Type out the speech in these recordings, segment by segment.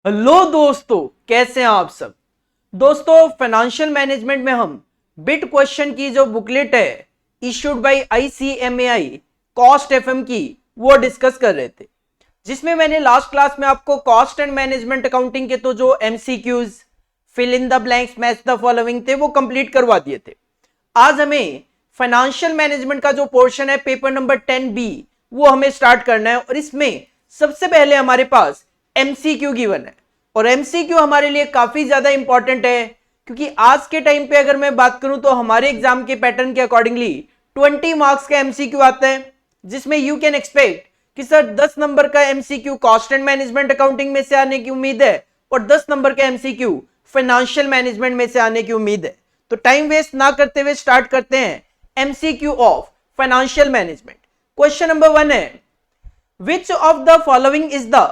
Hello दोस्तों, कैसे हैं आप सब। दोस्तों, फाइनेंशियल मैनेजमेंट में हम बिट क्वेश्चन की जो बुकलेट है issued by ICMAI cost FM की वो डिस्कस कर रहे थे, जिसमें मैंने लास्ट क्लास में आपको कॉस्ट एंड मैनेजमेंट अकाउंटिंग के तो जो MCQs fill in the blanks match the following थे वो कंप्लीट करवा दिए थे। आज हमें फाइनेंशियल मैनेजमेंट का जो पोर्शन है पेपर नंबर 10B वो हमें स्टार्ट करना है, और इसमें सबसे पहले हमारे पास MCQ गिवन है। और MCQ हमारे लिए काफी ज्यादा इंपॉर्टेंट है, क्योंकि आज के टाइम पे अगर मैं बात करूं तो हमारे एग्जाम के पैटर्न के अकॉर्डिंगली 20 मार्क्स का MCQ आता है, जिसमें यू कैन एक्सपेक्ट कि सर 10 नंबर का MCQ cost and management accounting में से आने की उम्मीद है और 10 नंबर का MCQ फाइनेंशियल मैनेजमेंट में से आने की उम्मीद है। तो टाइम वेस्ट ना करते हुए स्टार्ट करते हैं MCQ of financial management. Question number 1 है, Which of the following is the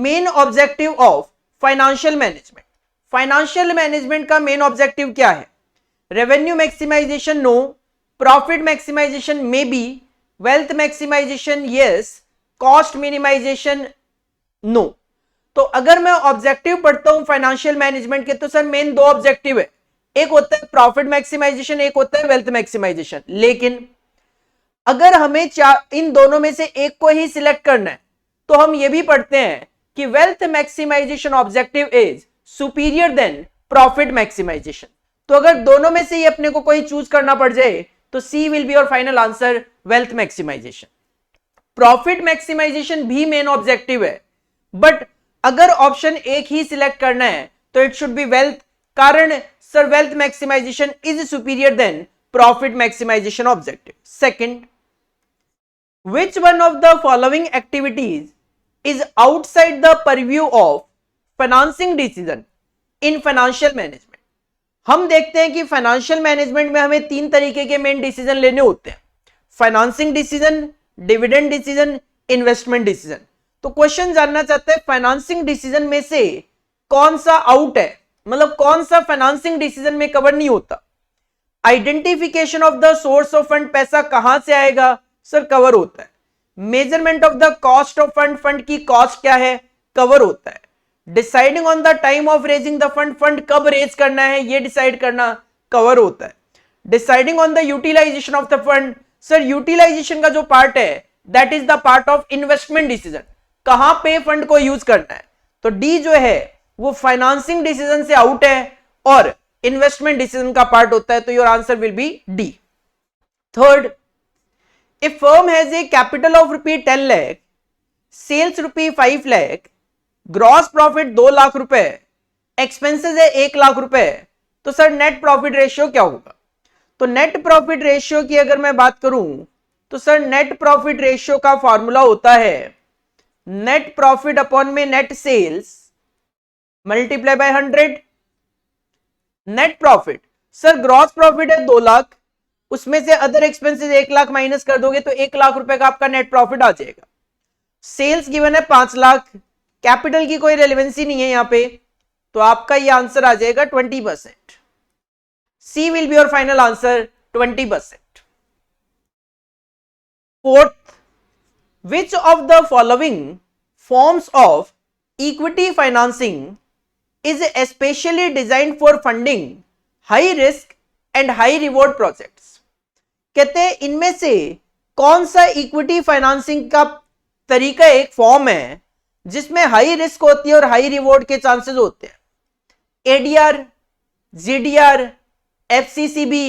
main objective of financial management. Financial management का मेन ऑब्जेक्टिव क्या है? Revenue maximisation no, profit maximisation maybe, wealth maximisation yes, cost minimisation no. तो अगर मैं objective पढ़ता हूं financial management के तो सर मेन दो ऑब्जेक्टिव है, एक होता है प्रॉफिट मैक्सिमाइजेशन, एक होता है वेल्थ मैक्सिमाइजेशन। लेकिन अगर हमें इन दोनों में से एक को ही सिलेक्ट करना है तो हम ये भी पढ़ते हैं कि wealth maximisation objective is superior than profit maximisation. तो अगर दोनों में से ही अपने को कोई चूज करना पड़ जाए तो C will be your final answer, wealth maximisation. Profit maximisation भी मेन ऑब्जेक्टिव है, बट अगर ऑप्शन एक ही सिलेक्ट करना है तो इट शुड बी वेल्थ, कारण sir wealth maximisation is superior than profit maximisation objective. Second, which one of the following activities is outside the purview of financing decision in financial management। हम देखते हैं कि financial management में हमें तीन तरीके के मेन डिसीजन लेने होते हैं, financing decision, dividend decision, investment decision. तो क्वेश्चन जानना चाहता है फाइनेंसिंग डिसीजन में से कौन सा आउट है, मतलब कौन सा फाइनेंसिंग डिसीजन में कवर नहीं होता। Identification of the source of fund, पैसा कहां से आएगा, सर कवर होता है। Measurement of the cost of fund, fund की कॉस्ट क्या है, कवर होता है। Deciding on the time of raising the fund, fund कब रेज करना है ये डिसाइड करना, कवर होता है। Deciding on the utilisation of the fund, sir utilisation का जो पार्ट है that is the part of investment decision, कहां पे फंड को यूज करना है। तो डी जो है वो फाइनेंसिंग डिसीजन से आउट है और इन्वेस्टमेंट डिसीजन का पार्ट होता है, तो your answer will be D. Third, a firm has a capital of रुपये 10 लाख, सेल्स रुपये 5 लाख, ग्रॉस प्रॉफिट 2 लाख रुपए, एक्सपेंसेस है 1 लाख रुपए, तो सर नेट प्रॉफिट रेशियो क्या होगा। तो नेट प्रॉफिट रेशियो की अगर मैं बात करूं तो सर नेट प्रॉफिट रेशियो का फॉर्मूला होता है नेट प्रॉफिट अपॉन में net sales multiply by 100। Net profit, sir gross profit है 2 लाख, उसमें से अदर एक्सपेंसेस 1 लाख माइनस कर दोगे तो 1 लाख रुपए का आपका नेट प्रॉफिट आ जाएगा। सेल्स गिवन है 5 लाख, कैपिटल की कोई रेलेवेंसी नहीं है यहां पे, तो आपका ये आंसर आ जाएगा 20%। C will be your final answer, 20%। Fourth, which of the following forms of equity financing is specially designed for funding high risk and high reward projects. कहते हैं इनमें से कौन सा इक्विटी फाइनेंसिंग का तरीका एक फॉर्म है जिसमें हाई रिस्क होती है और हाई रिवॉर्ड के चांसेस होते हैं। ADR, GDR, FCCB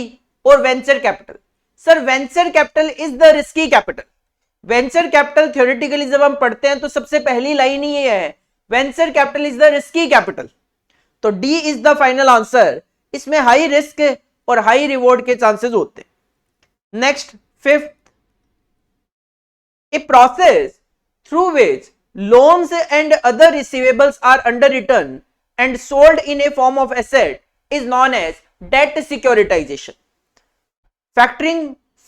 और venture capital. Sir venture capital is the risky capital. Venture capital theoretically जब हम पढ़ते हैं तो सबसे पहली लाइन ही ये है, venture capital is the risky capital. तो D is the final answer, इसमें हाई रिस्क और हाई रिवॉर्ड के चांसेस होते हैं। Next, fifth, a process through which loans and other receivables are underwritten and sold in a form of asset is known as debt securitization. Factoring,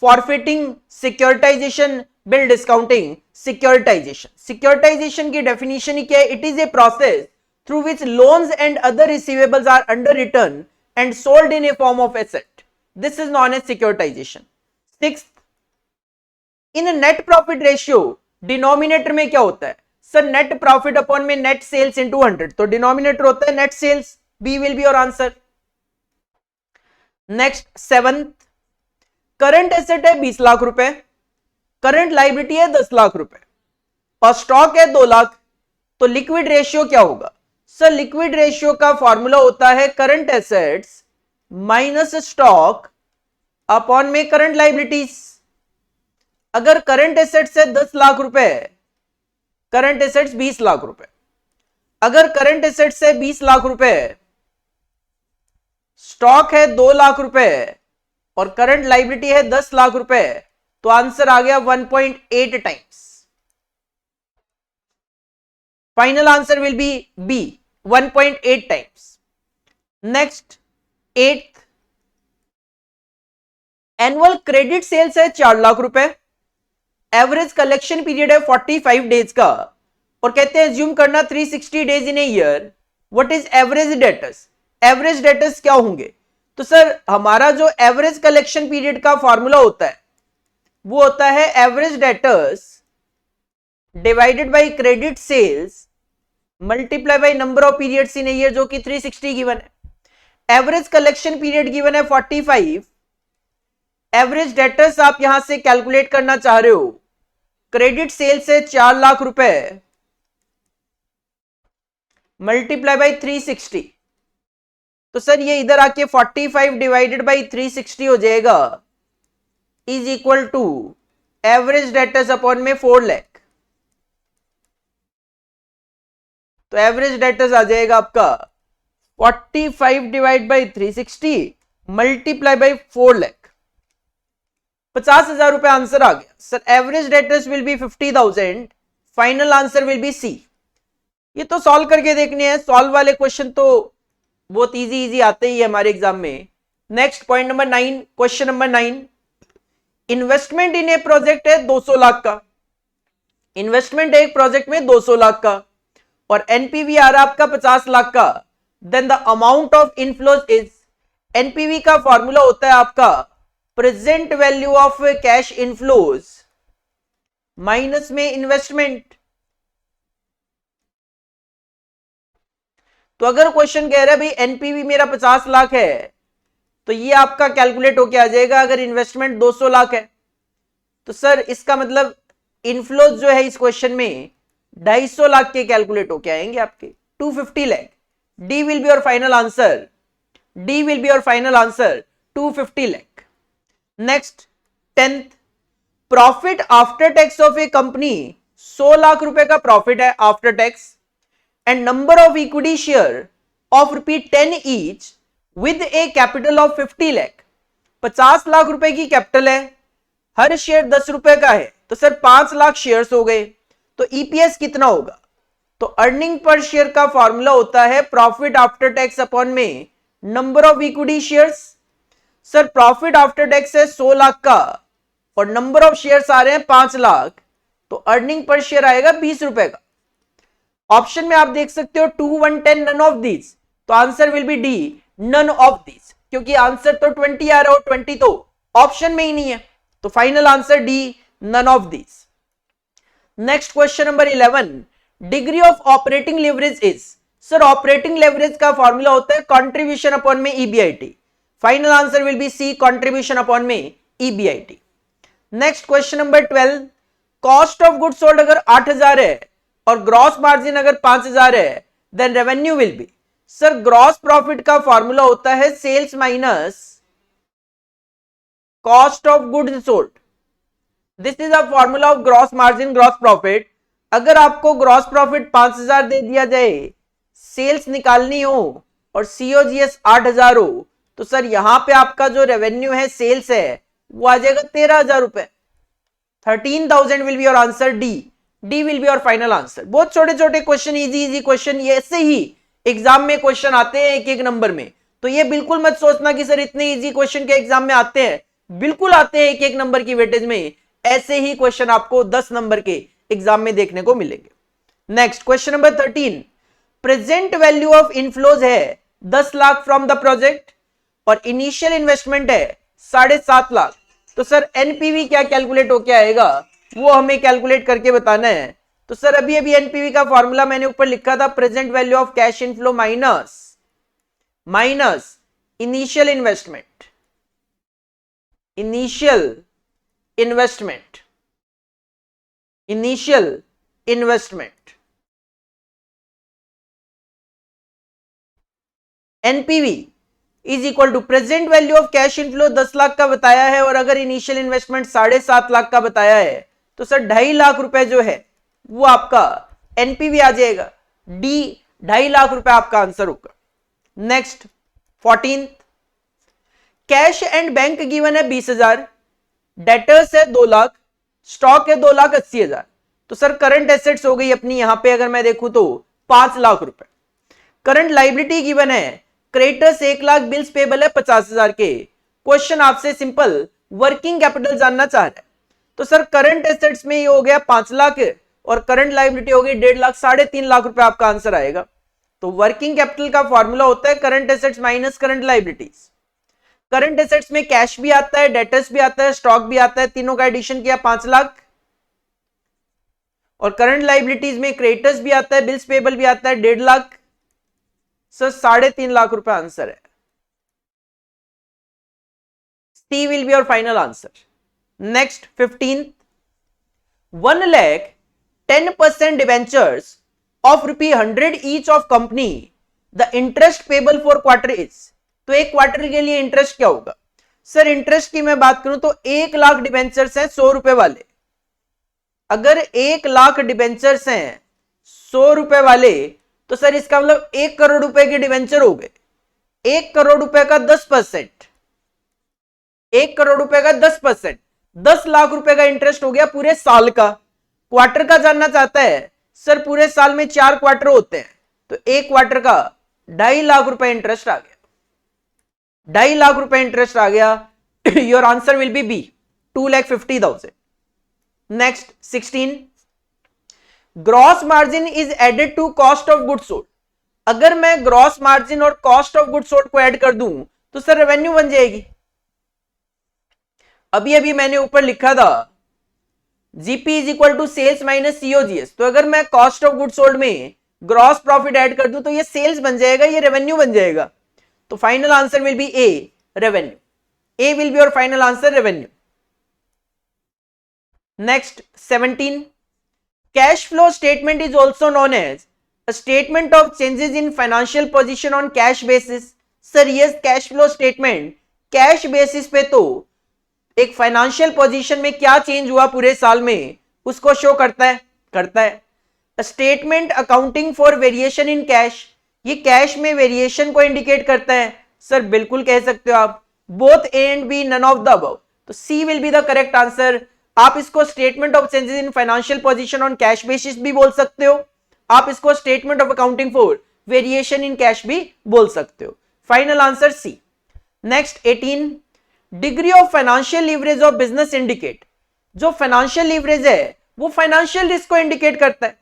forfeiting, securitization, bill discounting, securitization. Securitization की definition ही क्या है? It is a process through which loans and other receivables are underwritten and sold in a form of asset. This is known as securitization. Sixth, in net profit ratio denominator में क्या होता है, sir net profit upon में net sales into 100, तो denominator होता है net sales, B will be your answer. Next 7th, current asset है 20 लाख रुपए, करंट लाइबिलिटी है 10 लाख रुपए और स्टॉक है 2 लाख, तो लिक्विड रेशियो क्या होगा? सर लिक्विड रेशियो का फॉर्मूला होता है current assets minus stock upon में करंट लाइबिलिटीज। अगर करंट एसेट्स है 10 लाख रुपए, करंट एसेट्स 20 लाख रुपए, अगर करंट एसेट्स है 20 लाख रुपए, स्टॉक है 2 लाख रुपए और करंट लाइबिलिटी है 10 लाख रुपए, तो आंसर आ गया 1.8 times. Final answer will be B, 1.8 times. Next 8th, annual credit sales है 4 लाख रुपए, एवरेज कलेक्शन पीरियड है 45 डेज का और कहते हैं एज्यूम करना 360 days in a year, what is average debtors? Average debtors क्या होंगे? तो सर हमारा जो एवरेज कलेक्शन पीरियड का फॉर्मूला होता है वो होता है average debtors divided by credit sales multiply by number of periods in a year, जो कि 360 गिवन है। एवरेज कलेक्शन पीरियड गिवन है 45, एवरेज डेटर्स आप यहां से कैलकुलेट करना चाह रहे हो, क्रेडिट सेल्स है 4 लाख रुपए मल्टीप्लाई बाय 360, तो सर ये इधर आके 45 डिवाइडेड बाय 360 हो जाएगा, is equal to average debtors upon में 4 लाख। तो एवरेज डेटर्स आ जाएगा आपका 45 divide by 360 multiply by 4 lakh, 50,000 रुपए आंसर आ गया। Sir average debtors will be 50,000, final answer will be C. ये तो सॉल्व करके देखने हैं, सॉल्व वाले क्वेश्चन तो बहुत इजी आते ही है हमारे एग्जाम में। Next point number 9, question number 9, investment इन ए प्रोजेक्ट है 200 लाख का, इन्वेस्टमेंट है एक प्रोजेक्ट में 200 लाख का और एनपीवी आ रहा आपका 50 लाख का, then the amount of inflows is, NPV का फॉर्मूला होता है आपका present value of cash inflows minus में इन्वेस्टमेंट। तो अगर क्वेश्चन कह रहा है भाई एनपीवी मेरा 50 लाख है, तो ये आपका कैलकुलेट होके आ जाएगा। अगर इन्वेस्टमेंट 200 लाख है तो सर इसका मतलब इनफ्लोज जो है इस क्वेश्चन में 250 लाख के कैलकुलेट होके आएंगे आपके, 250 lakh. D will be your final answer, D will be your final answer, 250 lakh. Next 10th, profit after tax of A company 100 lakh रुपए का प्रॉफिट है after tax and number of equity share of ₹10 each with A capital of 50 lakh. 50 lakh रुपए की capital है, हर share 10 रुपए का है, तो सर 5 लाख शेयर्स हो गए, तो ईपीएस कितना होगा? तो अर्निंग पर शेयर का फॉर्मूला होता है प्रॉफिट आफ्टर टैक्स अपॉन में number of equity shares. Sir profit after tax है 100 लाख का और नंबर ऑफ शेयर्स आ रहे हैं 5 लाख, तो अर्निंग पर शेयर आएगा 20 रुपए का। ऑप्शन में आप देख सकते हो 2, 1, 10 नन ऑफ दीज, तो answer will be D, none of these, क्योंकि आंसर तो 20 आ रहा हो, 20 तो ऑप्शन में ही नहीं है, तो final answer D, none of these. Next question number 11, degree of operating leverage is, sir operating leverage का फॉर्मूला होता है कंट्रीब्यूशन अपॉन में EBIT, final answer will be C, contribution upon में EBIT. Next question number 12, cost of goods sold अगर 8,000 है और gross margin अगर 5,000 है, then revenue will be, sir gross profit का फॉर्मूला होता है sales minus cost of goods sold, this is a formula of gross margin gross profit. अगर आपको ग्रॉस प्रॉफिट 5,000 दे दिया जाए, सेल्स निकालनी हो और सीओजीएस 8,000 हो, तो सर यहां पे आपका जो रेवेन्यू है सेल्स है वो आ जाएगा 13,000 रुपए, 13,000 will be your answer, D, D will be your final answer. बहुत छोटे छोटे क्वेश्चन, इजी क्वेश्चन, ये ऐसे ही एग्जाम में क्वेश्चन आते हैं एक एक नंबर में, तो ये बिल्कुल मत सोचना कि सर इतने इजी क्वेश्चन के एग्जाम में आते हैं, बिल्कुल आते हैं एक एक नंबर की वेटेज में, ऐसे ही क्वेश्चन आपको 10 नंबर के एग्जाम में देखने को मिलेंगे। Next question number 13, present value of inflows है 10 लाख फ्रॉम द प्रोजेक्ट और इनिशियल इन्वेस्टमेंट है 7.5 लाख, तो सर एनपीवी क्या कैलकुलेट होके आएगा वो हमें कैलकुलेट करके बताना है। तो सर अभी अभी एनपीवी का फॉर्मूला मैंने ऊपर लिखा था, present value of cash inflow minus initial investment, NPV is equal to present value of cash inflow 10 lakh का बताया है, और अगर इनिशियल इन्वेस्टमेंट 7.5 लाख का बताया है तो सर 2.5 लाख रुपए जो है वो आपका एनपीवी आ जाएगा। डी 2.5 लाख रुपए आपका आंसर होगा। Next 14, cash and bank given है 20,000, डेटर्स है 2 लाख, स्टॉक है 2,80,000। तो सर करंट एसेट्स हो गई अपनी यहां पे अगर मैं देखूं तो 5 लाख रुपए। करंट लाइबिलिटी गिवन है, क्रेडिटर्स 1 लाख, बिल्स पेबल है 50,000 के। क्वेश्चन आपसे सिंपल वर्किंग कैपिटल जानना चाह रहा है। तो सर करंट एसेट्स में ये हो गया 5 लाख और करंट लाइबिलिटी हो गई 1.5 लाख, 3.5 लाख रुपए आपका आंसर आएगा। तो वर्किंग कैपिटल का फॉर्मूला होता है current assets minus current liabilities. Current assets में कैश भी आता है, डेटर्स भी आता है, स्टॉक भी आता है, तीनों का एडिशन किया 5 लाख। और करंट लाइबिलिटीज में क्रेडिटर्स भी आता है, बिल्स पेबल भी आता है 1.5 लाख। सर 3.5 लाख रुपए आंसर है। C will be your final answer. Next 15, 1 lakh 10% debentures of ₹100 each of company, the interest payable for quarter is. तो एक क्वार्टर के लिए इंटरेस्ट क्या होगा? सर इंटरेस्ट की मैं बात करूं तो 1 लाख डिवेंचर्स हैं 100 रुपए वाले। अगर 1 लाख डिवेंचर्स हैं 100 रुपए वाले तो सर इसका मतलब 1 करोड़ रुपए के डिवेंचर हो गए। 1 करोड़ रुपए का 10%, 1 करोड़ रुपए का 10%, 10 लाख रुपए का इंटरेस्ट हो गया पूरे साल का। क्वार्टर का जानना चाहता है, सर पूरे साल में 4 क्वार्टर होते हैं तो एक क्वार्टर का 2.5 लाख रुपए इंटरेस्ट आ गया। 2.5 लाख रुपए इंटरेस्ट आ गया। Your answer will be B, 2,50,000। Next 16, gross margin is added to cost of goods sold. अगर मैं ग्रॉस मार्जिन और कॉस्ट ऑफ गुड्स सोल्ड को ऐड कर दूं तो सर रेवेन्यू बन जाएगी। अभी अभी मैंने ऊपर लिखा था GP is equal to sales minus COGS. तो अगर मैं कॉस्ट ऑफ गुड्स सोल्ड में ग्रॉस प्रॉफिट ऐड कर दूं तो ये सेल्स बन जाएगा, ये रेवेन्यू बन जाएगा। तो final answer will be A, revenue. A will be your final answer, revenue. Next 17, cash flow statement is also known as a statement of changes in financial position on cash basis. Sir yes, cash flow statement cash basis पे तो एक financial position में क्या change हुआ पूरे साल में उसको शो करता है। Statement accounting for variation in cash, ये कैश में वेरिएशन को इंडिकेट करता है। सर बिल्कुल कह सकते हो आप, both A and B, none of the above. तो C will be the correct answer. आप इसको statement of changes in financial position on cash basis भी बोल सकते हो, आप इसको statement of accounting for variation in cash भी बोल सकते हो। Final answer C. Next 18, degree of financial leverage of business indicate. जो फाइनेंशियल लीवरेज है वो फाइनेंशियल रिस्क को इंडिकेट करता है।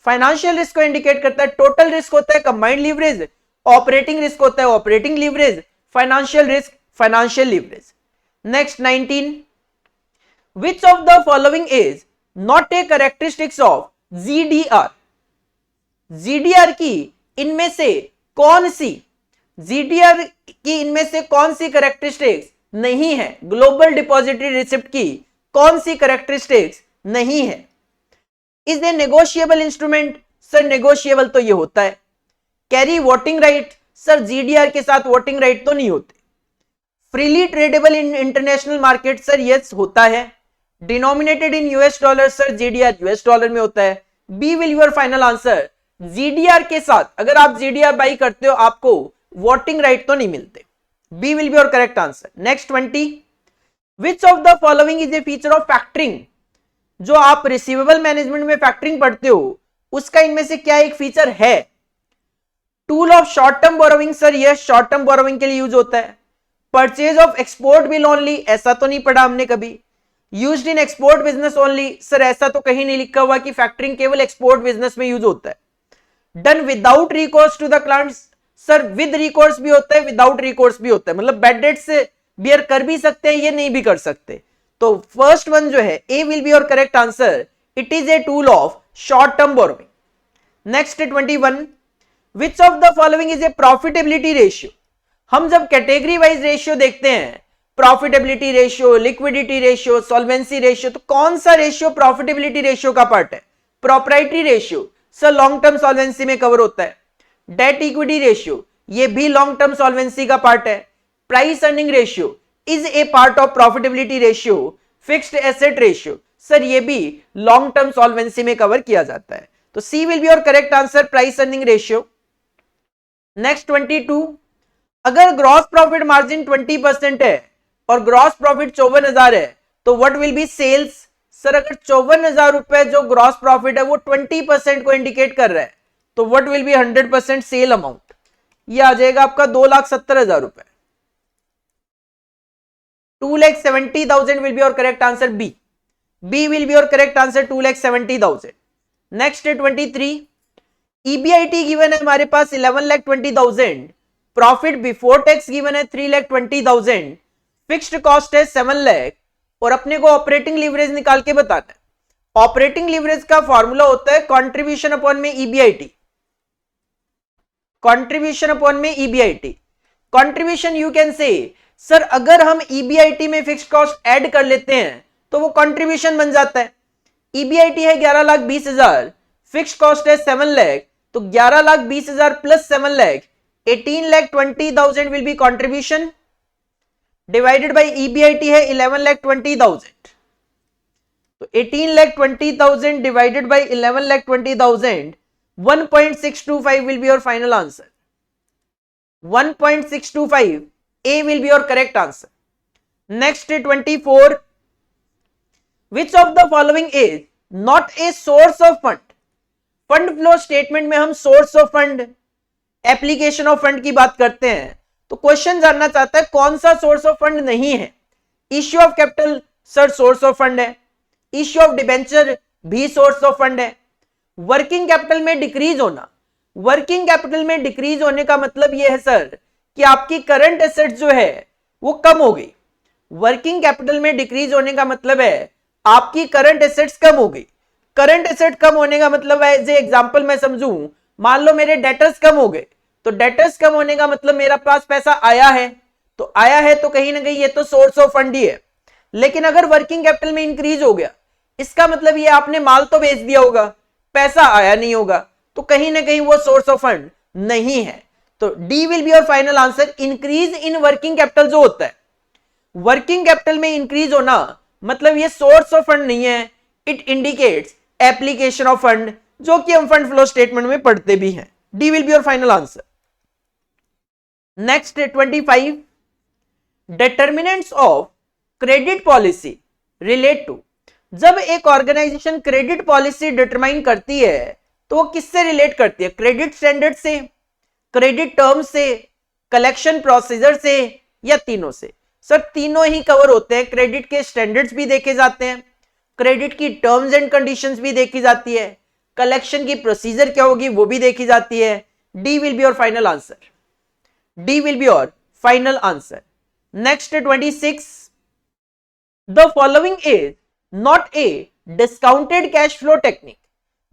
फाइनेंशियल रिस्क को इंडिकेट करता है। टोटल रिस्क होता है कंबाइंड लीवरेज, ऑपरेटिंग रिस्क होता है operating leverage, financial risk financial leverage. Next 19, which of the following is not a characteristics of GDR। GDR की इनमें से कौन सी, GDR की इनमें से कौन सी कैरेक्टरिस्टिक्स नहीं है? ग्लोबल डिपॉजिटरी रिसिप्ट की कौन सी कैरेक्टरिस्टिक्स नहीं है? Is a negotiable instrument. Sir negotiable तो ये होता है। Carry voting right, sir GDR के साथ वोटिंग राइट तो नहीं होते। Freely tradable in international market, sir yes होता है। Denominated in US dollar, sir GDR US dollar में होता है। B will your final answer. GDR के साथ अगर आप जीडीआर बाई करते हो आपको वोटिंग राइट तो नहीं मिलते। B will be your correct answer. Next 20, which of the following is a feature of factoring. जो आप रिसीवेबल मैनेजमेंट में फैक्टरिंग पढ़ते हो उसका इनमें से क्या एक फीचर है? Tool of short term borrowing, sir यह शॉर्ट टर्म बोरोविंग के लिए यूज होता है। Purchase of export bill only, ऐसा तो नहीं पढ़ा हमने कभी। Used in export business only, sir ऐसा तो कहीं नहीं लिखा हुआ कि फैक्टरिंग केवल एक्सपोर्ट बिजनेस में यूज होता है। Done without recourse to the clients, sir with recourse भी होता है विदाउट रिकोर्स भी होता है, मतलब बैड डेट से बियर कर भी सकते हैं ये नहीं भी कर सकते। तो फर्स्ट वन जो है A will be your correct answer. It is a tool of short term borrowing. Next 21, which of the following is a profitability ratio. हम जब कैटेगरी वाइज रेशियो देखते हैं, profitability ratio, liquidity ratio, solvency ratio, तो कौन सा ratio profitability ratio का part है? Proprietary ratio sir long term solvency में कवर होता है। डेट इक्विटी रेशियो ये भी लॉन्ग टर्म सॉल्वेंसी का पार्ट है। Price earning ratio is a part of profitability ratio. Fixed asset ratio sir ये भी लॉन्ग टर्म सॉल्वेंसी में कवर किया जाता है। तो C will be your correct answer, price earning ratio. Next 22, अगर ग्रॉस प्रॉफिट मार्जिन 20% है और ग्रॉस प्रॉफिट 54,000 है तो what will be sales. Sir अगर 54,000 रुपए जो ग्रॉस प्रॉफिट है वो 20% को इंडिकेट कर रहा है तो what will be 100% sale amount, ये आ जाएगा आपका 2,70,000 रुपए। 2,70,000 will be your correct answer, B. B will be your correct answer, 2,70,000. Next 23, EBIT given है हमारे पास 11,20,000, प्रॉफिट बिफोर टैक्स गिवन है 3,20,000, फिक्स्ड कॉस्ट है 7 लाख और अपने को ऑपरेटिंग लीवरेज निकाल के बताना है। ऑपरेटिंग लीवरेज का फॉर्मूला होता है कंट्रीब्यूशन अपॉन में EBIT। कंट्रीब्यूशन अपॉन में EBIT, contribution you can say sir अगर हम EBIT में फिक्स्ड कॉस्ट ऐड कर लेते हैं तो वो कंट्रीब्यूशन बन जाता है। EBIT है 11,20,000, फिक्स्ड कॉस्ट है 7 लाख, तो 11,20,000 plus 7 lakh 18,20,000 will be contribution divided by EBIT है 11,20,000, तो 18,20,000 divided by 11,20,000 1.625 will be your final answer. 1.625 A will be your correct answer. Next 24, which of the following is not a source of fund? Fund flow statement में हम source of fund, application of fund की बात करते हैं, तो question जानना चाहता है कौन सा सोर्स ऑफ फंड नहीं है। Issue of capital sir source of fund है, इश्यू ऑफ डिबेंचर भी सोर्स ऑफ फंड है। वर्किंग कैपिटल में डिक्रीज होना, वर्किंग कैपिटल में डिक्रीज होने का मतलब यह है सर कि आपकी करंट एसेट जो है वो कम हो गई। वर्किंग कैपिटल में डिक्रीज होने का मतलब है आपकी करंट एसेट्स कम हो गई। करंट एसेट कम होने का मतलब है, एज एग्जांपल मैं समझूं, मान लो मेरे डेटर्स कम हो गए, तो डेटर्स कम होने का मतलब मेरा पास पैसा आया है, तो आया है तो कहीं ना कहीं ये तो सोर्स ऑफ फंड ही है। लेकिन अगर वर्किंग कैपिटल में इंक्रीज हो गया, इसका मतलब ये आपने माल तो बेच दिया होगा, पैसा आया नहीं होगा, तो कहीं ना कहीं वो सोर्स ऑफ फंड नहीं है। तो D will be your final answer. Increase in working capital जो होता है, वर्किंग कैपिटल में इंक्रीज होना मतलब ये सोर्स ऑफ फंड नहीं है, it indicates application of fund, जो कि हम फंड फ्लो स्टेटमेंट में पढ़ते भी हैं। D will be your final answer. Next 25, determinants of credit policy relate to. जब एक ऑर्गेनाइजेशन क्रेडिट पॉलिसी डिटरमाइन करती है तो वो किससे रिलेट करती है? क्रेडिट स्टैंडर्ड से, क्रेडिट टर्म से, कलेक्शन प्रोसीजर से, या तीनों से? सर तीनों ही कवर होते हैं। क्रेडिट के स्टैंडर्ड्स भी देखे जाते हैं, क्रेडिट की टर्म्स एंड कंडीशंस भी देखी जाती है, कलेक्शन की प्रोसीजर क्या होगी वो भी देखी जाती है। D will be your final answer, D will be your final answer. Next 26, the following is not a discounted cash flow technique.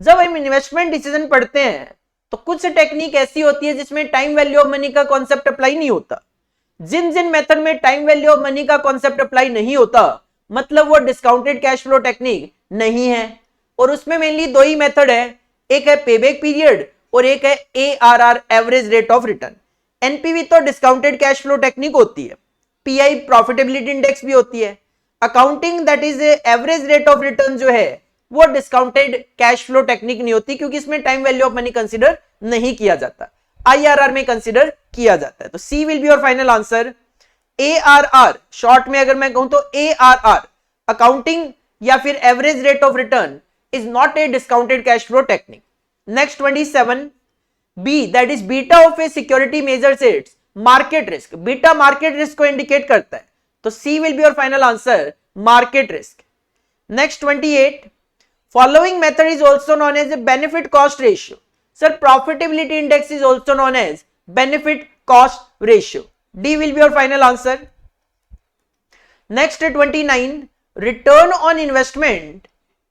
जब हम इन्वेस्टमेंट डिसीजन पढ़ते हैं तो कुछ टेक्निक ऐसी होती है जिसमें टाइम वैल्यू ऑफ मनी का कॉन्सेप्ट अप्लाई नहीं होता। जिन जिन मेथड में टाइम वैल्यू ऑफ मनी का कॉन्सेप्ट अप्लाई नहीं होता मतलब वो डिस्काउंटेड कैश फ्लो टेक्निक नहीं है। और उसमें मेनली दो ही मेथड है, एक है पेबैक पीरियड और एक है ARR, average rate of return. NPV तो डिस्काउंटेड कैश फ्लो टेक्निक होती है, पीआई प्रॉफिटेबिलिटी इंडेक्स भी होती है। Accounting that is average rate of return जो है वो डिस्काउंटेड कैश फ्लो टेक्निक नहीं होती, क्योंकि इसमें time value of money consider नहीं किया जाता, IRR में कंसीडर किया जाता है। तो C will be your final answer. ARR short में अगर मैं कहूं तो ARR, अकाउंटिंग या फिर average rate of return, is not a discounted cash flow technique. Next 27, B that is beta of a security measures its market risk. Beta market risk को indicate करता है, तो C will be your final answer, market risk. Next 28, following method is also known as a benefit cost ratio. Sir, profitability index is also known as benefit cost ratio. D will be your final answer. Next 29, return on investment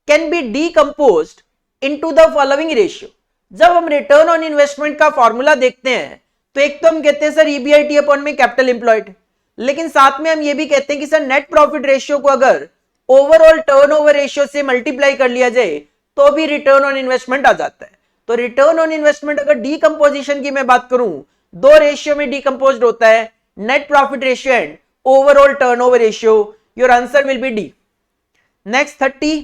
can be decomposed into the following ratio. जब हम return on investment का formula देखते हैं तो एक तो हम कहते हैं सर ईबीआईटी अपॉन में कैपिटल एम्प्लॉयड, लेकिन साथ में हम ये भी कहते हैं कि सर नेट प्रॉफिट रेशियो को अगर ओवरऑल टर्नओवर रेशियो से मल्टीप्लाई कर लिया जाए तो भी रिटर्न ऑन इन्वेस्टमेंट आ जाता है। तो रिटर्न ऑन इन्वेस्टमेंट अगर डीकंपोजिशन की मैं बात करूं, दो रेशियो में डीकंपोज्ड होता है, net profit ratio and overall turnover ratio. Your answer will be D. Next 30,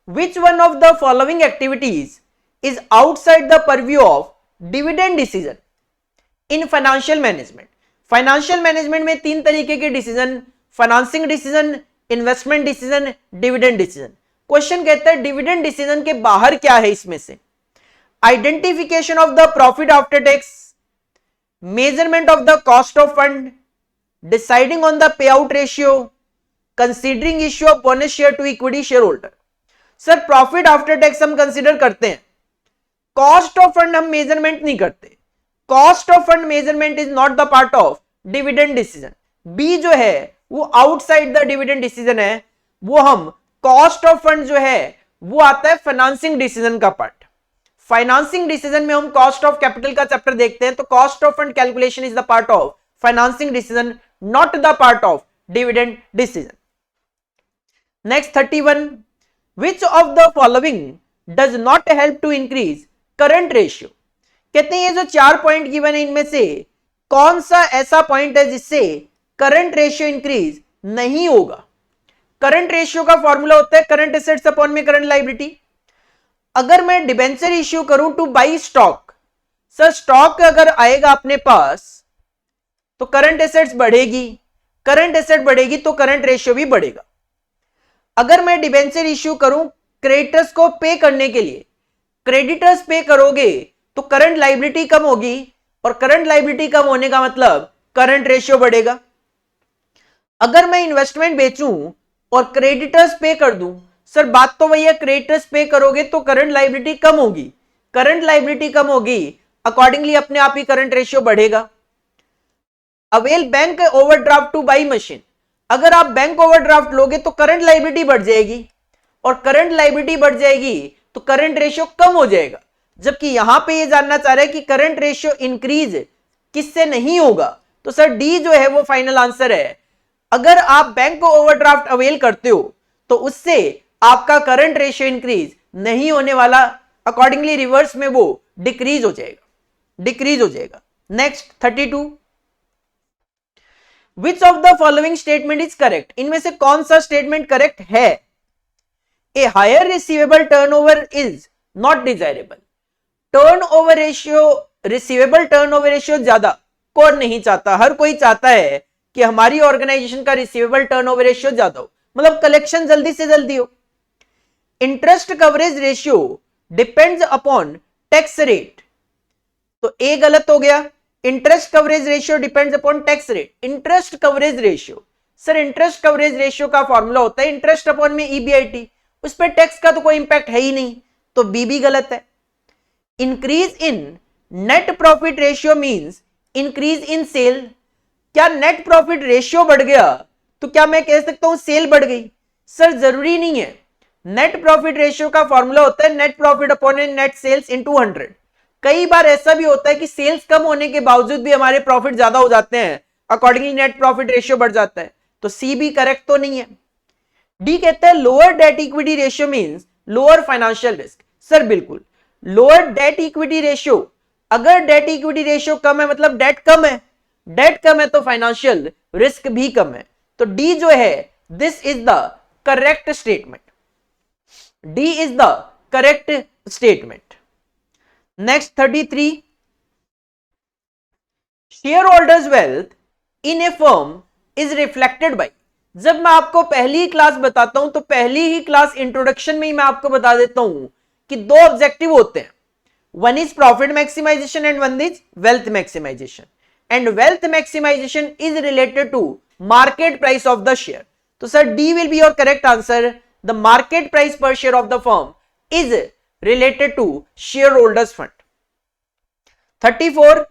which one of the following activities is outside the purview of dividend decision in financial management? Financial management में तीन तरीके के decision, financing decision, investment decision, dividend decision. Question कहता है dividend decision के बाहर क्या है इसमें से? Identification of the profit after tax, measurement of the cost of fund, deciding on the पे out ratio, considering issue of bonus share to equity shareholder. Sir profit after tax हम consider करते हैं, cost of fund हम measurement नहीं करते। Cost of fund measurement is not the part of dividend decision. B जो है वो outside the dividend decision है, वो हम कॉस्ट ऑफ फंड जो है वो आता है फाइनेंसिंग डिसीजन का पार्ट। फाइनेंसिंग डिसीजन में हम कॉस्ट ऑफ कैपिटल का चैप्टर देखते हैं, तो cost of fund calculation is the part of financing decision, not the part of dividend decision. Next 31, which of the following does not help to increase current ratio? कहते हैं ये जो चार point given है इनमें से कौन सा ऐसा पॉइंट है जिससे करंट रेशियो इंक्रीज नहीं होगा? करंट रेशियो का फॉर्मूला होता है करंट एसेट्स अपॉन में करंट लायबिलिटी। अगर मैं डिबेंचर इश्यू करूं two by stock, sir stock अगर आएगा अपने पास तो करंट एसेट्स बढ़ेगी, करंट एसेट बढ़ेगी तो करंट रेशियो भी बढ़ेगा। अगर मैं डिबेंचर इश्यू करूं क्रेडिटर्स को पे करने के लिए, क्रेडिटर्स पे करोगे तो करंट लायबिलिटी कम होगी, और करंट लायबिलिटी कम होने का मतलब करंट रेशियो बढ़ेगा। अगर मैं इन्वेस्टमेंट बेचूं और क्रेडिटर्स पे कर दूं, सर बात तो वही है, क्रेडिटर्स पे करोगे तो करंट लायबिलिटी कम होगी, करंट लायबिलिटी कम होगी, अकॉर्डिंगली अपने आप ही करंट रेशियो बढ़ेगा। Avail bank overdraft two by machine, अगर आप बैंक ओवरड्राफ्ट लोगे तो करंट लायबिलिटी बढ़ जाएगी, और करंट लायबिलिटी बढ़ जाएगी तो करंट रेशियो कम हो जाएगा। जबकि यहां पे ये जानना चाह रहा है कि करंट रेशियो इंक्रीज किससे नहीं होगा, तो सर डी जो है वो फाइनल आंसर है। अगर आप बैंक को ओवरड्राफ्ट अवेल करते हो तो उससे आपका करंट रेशियो इंक्रीज नहीं होने वाला, अकॉर्डिंगली रिवर्स में वो डिक्रीज हो जाएगा, डिक्रीज हो जाएगा। Next 32, which of the following statement is correct? इनमें से कौन सा स्टेटमेंट करेक्ट है? A higher receivable turnover is not desirable. Turnover ratio, receivable turnover ratio ज्यादा कौन नहीं चाहता? हर कोई चाहता है कि हमारी ऑर्गेनाइजेशन का रिसीवेबल टर्नओवर रेशियो ज्यादा हो, मतलब कलेक्शन जल्दी से जल्दी हो। Interest coverage ratio depends upon tax rate, तो ए गलत हो गया। Interest coverage ratio depends upon tax rate. Interest coverage ratio, sir interest coverage ratio का फॉर्मूला होता है इंटरेस्ट अपॉन में ईबीआईटी, उस पर टैक्स का तो कोई इंपैक्ट है ही नहीं, तो बी भी गलत है। Increase in net profit ratio means increase in sale. क्या नेट प्रॉफिट रेशियो बढ़ गया तो क्या मैं कह सकता हूं सेल बढ़ गई? सर जरूरी नहीं है। नेट प्रॉफिट रेशियो का फॉर्मूला होता है net profit upon net sales into 100। कई बार ऐसा भी होता है कि सेल्स कम होने के बावजूद भी हमारे प्रॉफिट ज्यादा हो जाते हैं, अकॉर्डिंगली नेट प्रॉफिट रेशियो बढ़ जाता है, तो सी भी करेक्ट तो नहीं है। डी कहता है lower date equity ratio means lower financial risk. Sir बिल्कुल, लोअर डेट इक्विटी रेशियो, अगर डेट इक्विटी रेशियो कम है मतलब डेट कम है, डेट कम है तो फाइनेंशियल रिस्क भी कम है, तो डी जो है this is the correct statement, D is the correct statement. Next 33, share holders wealth in A firm is reflected by. जब मैं आपको पहली क्लास बताता हूं तो पहली ही क्लास इंट्रोडक्शन में ही मैं आपको बता देता हूं कि दो ऑब्जेक्टिव होते हैं, one is profit maximisation and one is wealth maximisation, and wealth maximisation is related to market price of the share. तो sir D will be your correct answer, the market price per share of the firm is related to shareholders fund. 34,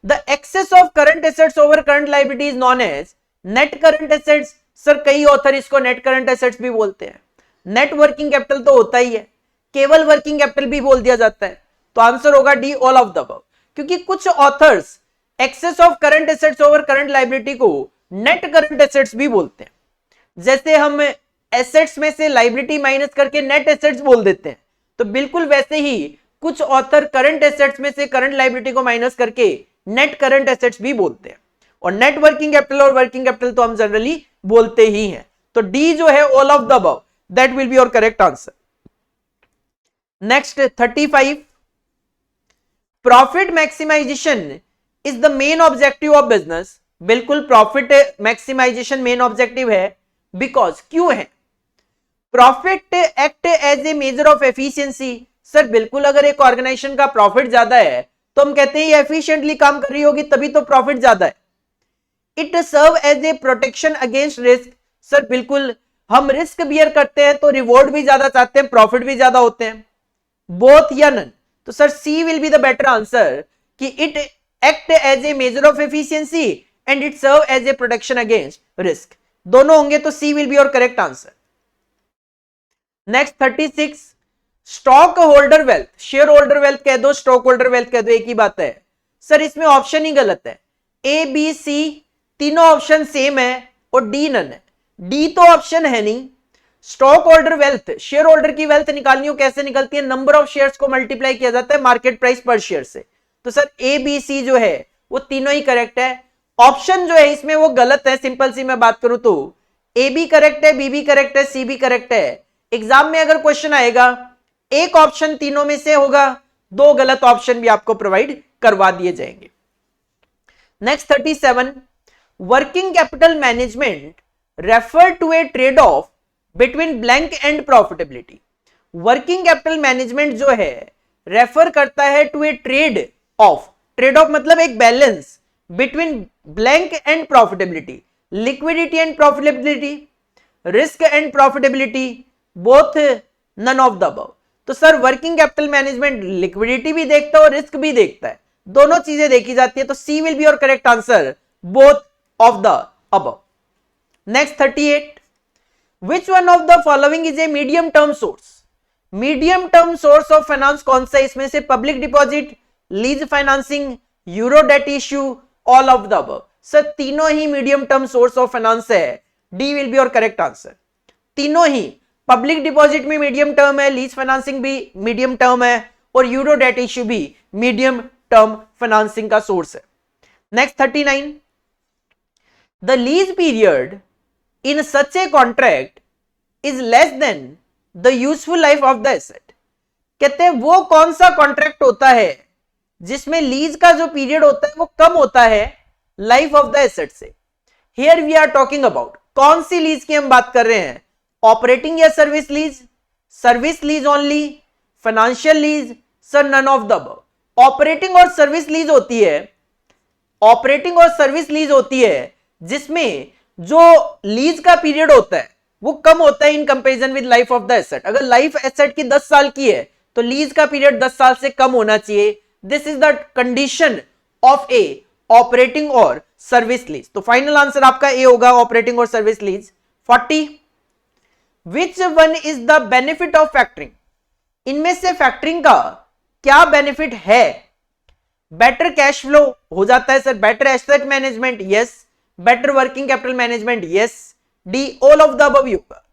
the excess of current assets over current liability is known as net current assets. Sir कई author इसको net current assets भी बोलते हैं। net working capital तो होता ही है, केवल working capital भी बोल दिया जाता है। तो आंसर होगा D, all of the above. क्योंकि कुछ authors excess of current assets over current liability को नेट करंट एसेट्स भी बोलते हैं। जैसे हम एसेट्स में से लायबिलिटी माइनस करके नेट एसेट्स बोल देते हैं, तो बिल्कुल वैसे ही कुछ ऑथर करंट एसेट्स में से करंट लायबिलिटी को माइनस करके नेट करंट एसेट्स भी बोलते हैं। और नेट वर्किंग कैपिटल और वर्किंग कैपिटल तो हम जनरली बोलते ही हैं। तो डी जो है all of the above, that will be your correct answer. Next 35, profit maximisation is the main objective of business. बिल्कुल प्रॉफिट मैक्सिमाइजेशन मेन ऑब्जेक्टिव है, बिकॉज क्यों है? Profit act as a measure of efficiency. Sir बिल्कुल, अगर एक organisation का profit ज्यादा है तो हम कहते हैं ये एफिशिएंटली काम कर रही होगी, तभी तो प्रॉफिट ज्यादा है। It serve as a protection against risk. Sir बिल्कुल, हम रिस्क बियर करते हैं तो रिवॉर्ड भी ज्यादा चाहते हैं, प्रॉफिट भी ज्यादा होते हैं। बोथ या नन? तो sir C will be the better answer कि it act as a measure of efficiency and it serve as a protection against risk. दोनों होंगे तो C will be your correct answer. Next 36, stockholder wealth, shareholder wealth कह दो, stock holder wealth कह दो, एक ही बात है। सर इसमें ऑप्शन ही गलत है। ए बी सी तीनों ऑप्शन सेम है और डी नन है। डी तो ऑप्शन है नहीं। Stock holder wealth, share holder की वेल्थ निकालनी हो, कैसे निकलती है? नंबर ऑफ शेयर्स को मल्टीप्लाई किया जाता है मार्केट प्राइस पर शेयर से। तो सर ए बी सी जो है वो तीनों ही करेक्ट है। ऑप्शन जो है इसमें वो गलत है। सिंपल सी मैं बात करूं तो ए भी करेक्ट है, बी भी करेक्ट है, सी भी करेक्ट है। एग्जाम में अगर क्वेश्चन आएगा एक ऑप्शन तीनों में से होगा, दो गलत ऑप्शन भी आपको प्रोवाइड करवा दिए जाएंगे। Next 37, working capital management refer to a trade off between blank and profitability. Working capital management जो है रेफर करता है to a trade off, trade off मतलब एक balance between blank and profitability, liquidity and profitability, risk and profitability, both none of the above. तो sir working capital management liquidity भी देखता है और रिस्क भी देखता है, दोनों चीजें देखी जाती है। तो C will be your correct answer, both of the above. Next 38, which one of the following is a medium term source. Medium term source of finance कौन सा है? इसमें से public deposit, lease financing, euro debt issue, all of the above. Sir तीनों ही medium term source of finance है। D will be your correct answer. तीनों ही, पब्लिक डिपॉजिट में मीडियम टर्म है, लीज फाइनेंसिंग भी मीडियम टर्म है और यूरो डेट इश्यू भी मीडियम टर्म फाइनेंसिंग का सोर्स है। Next 39, the lease period in such a contract is less than the useful life of the asset. कहते हैं वो कौन सा कॉन्ट्रैक्ट होता है जिसमें लीज का जो पीरियड होता है वो कम होता है लाइफ ऑफ द एसेट से। Here we are talking about कौन सी लीज की हम बात कर रहे हैं? ऑपरेटिंग या service lease, service lease only, financial lease, sir none of the above. Operating और सर्विस लीज होती है, ऑपरेटिंग और सर्विस लीज होती है जिसमें जो लीज का पीरियड होता है वो कम होता है in comparison with life of the asset. अगर लाइफ एसेट की 10 साल की है तो लीज का पीरियड 10 साल से कम होना चाहिए। This is the condition of A operating और सर्विस लीज। तो फाइनल आंसर आपका ए होगा, ऑपरेटिंग और service lease. 40, which one is the benefit of factoring. इनमें से फैक्टरिंग का क्या बेनिफिट है? बेटर कैश फ्लो हो जाता है sir, better asset management, yes, better working capital management, yes, D all of the above होगा।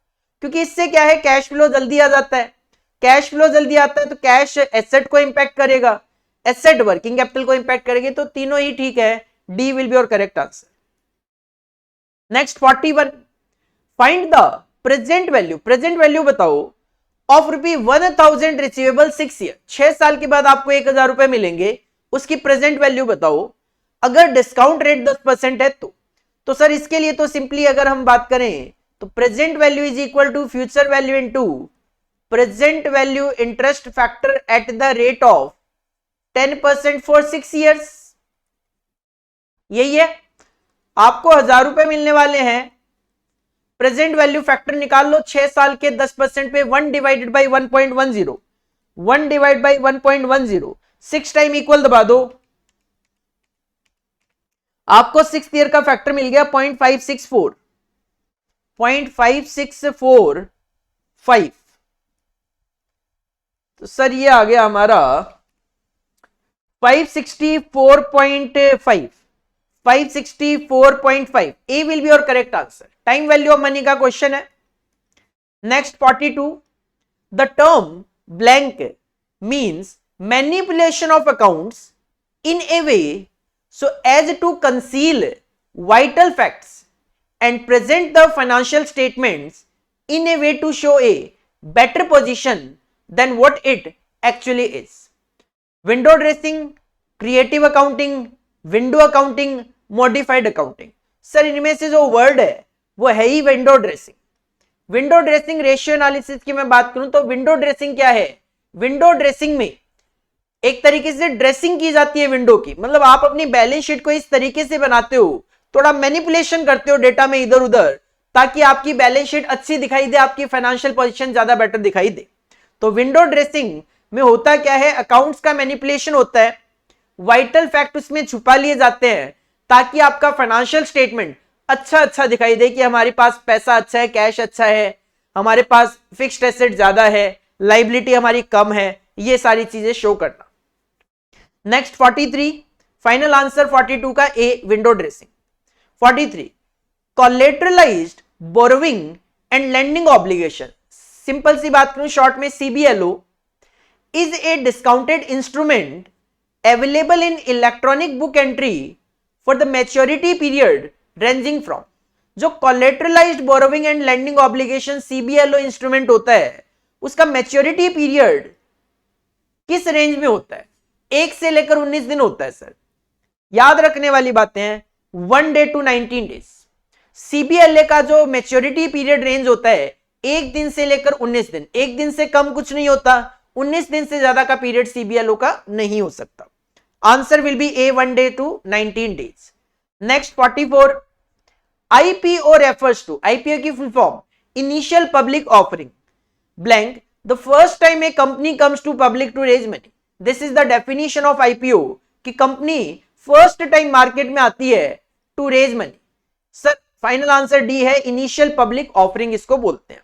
क्योंकि इससे क्या है, कैश फ्लो जल्दी आ जाता है। कैश फ्लो जल्दी आता है तो कैश एसेट को इंपैक्ट करेगा, एसेट वर्किंग कैपिटल को इंपैक्ट करेगी, तो तीनों ही ठीक है। D will be your correct answer. Next 41, find the present value, present value बताओ ऑफ ₹1000 रिसीवेबल 6 ईयर। 6 साल के बाद आपको 1000 रुपए मिलेंगे, उसकी प्रेजेंट वैल्यू बताओ अगर डिस्काउंट रेट 10% है तो सर इसके लिए तो सिंपली अगर हम बात करें तो present value is equal to future value into present value interest factor at the rate of 10% for 6 years. यही है, आपको 1000 रुपए मिलने वाले हैं, प्रेजेंट वैल्यू फैक्टर निकाल लो 6 साल के 10% पे 1 divided by 1.10, 1 divide by 1.10, 6 time equal दबा दो, आपको 6th ईयर का फैक्टर मिल गया 0.564, 0.5645। तो सर ये आ गया हमारा 564.5, 564.5 A will be your correct answer. Time value of money का क्वेश्चन है। Next 42, the term blank means manipulation of accounts in a way so as to conceal vital facts and present the financial statements in a way to show a better position than what it actually is. Window dressing, creative accounting, window accounting, modified accounting. Sir इनमें से जो word है वो है ही window dressing. Window dressing ratio analysis की मैं बात करूं तो विंडो ड्रेसिंग क्या है? विंडो ड्रेसिंग में एक तरीके से ड्रेसिंग की जाती है विंडो की, मतलब आप अपनी बैलेंस शीट को इस तरीके से बनाते हो, थोड़ा मैनिपुलेशन करते हो डेटा में इधर उधर, ताकि आपकी बैलेंस शीट अच्छी दिखाई दे, आपकी फाइनेंशियल पोजीशन ज्यादा बेटर दिखाई दे। तो विंडो ड्रेसिंग में होता क्या है? अकाउंट्स का मैनिपुलेशन होता है, वाइटल फैक्ट उसमें छुपा लिए जाते हैं ताकि आपका फाइनेंशियल स्टेटमेंट अच्छा दिखाई दे कि हमारे पास पैसा अच्छा है, कैश अच्छा है, हमारे पास फिक्स्ड एसेट ज्यादा है, लाइबिलिटी हमारी कम है, ये सारी चीजें शो करना। नेक्स्ट 43, फाइनल आंसर 42 का A window dressing. 43, collateralised borrowing and lending obligation. Simple सी बात करूं शॉर्ट में, CBLO is a discounted instrument available in electronic book entry for the maturity period ranging from. जो collateralised borrowing and lending obligation CBLO instrument होता है, उसका maturity period किस range में होता है? 1 से लेकर 19 दिन होता है सर। याद रखने वाली बातें हैं, 1 डे टू 19 डेज। सीबीएलए का जो मैच्योरिटी पीरियड रेंज होता है 1 दिन से लेकर 19 दिन, 1 दिन से कम कुछ नहीं होता, 19 दिन से ज्यादा का पीरियड सीबीएलओ का नहीं हो सकता। Answer will be A 1 day to 19 days. Next 44, IPO refers to, IPO की full form initial public offering blank the first time a company comes to public to raise money. This is the definition of IPO कि company first time market में आती है to raise money. Sir final answer D है, initial public offering इसको बोलते हैं।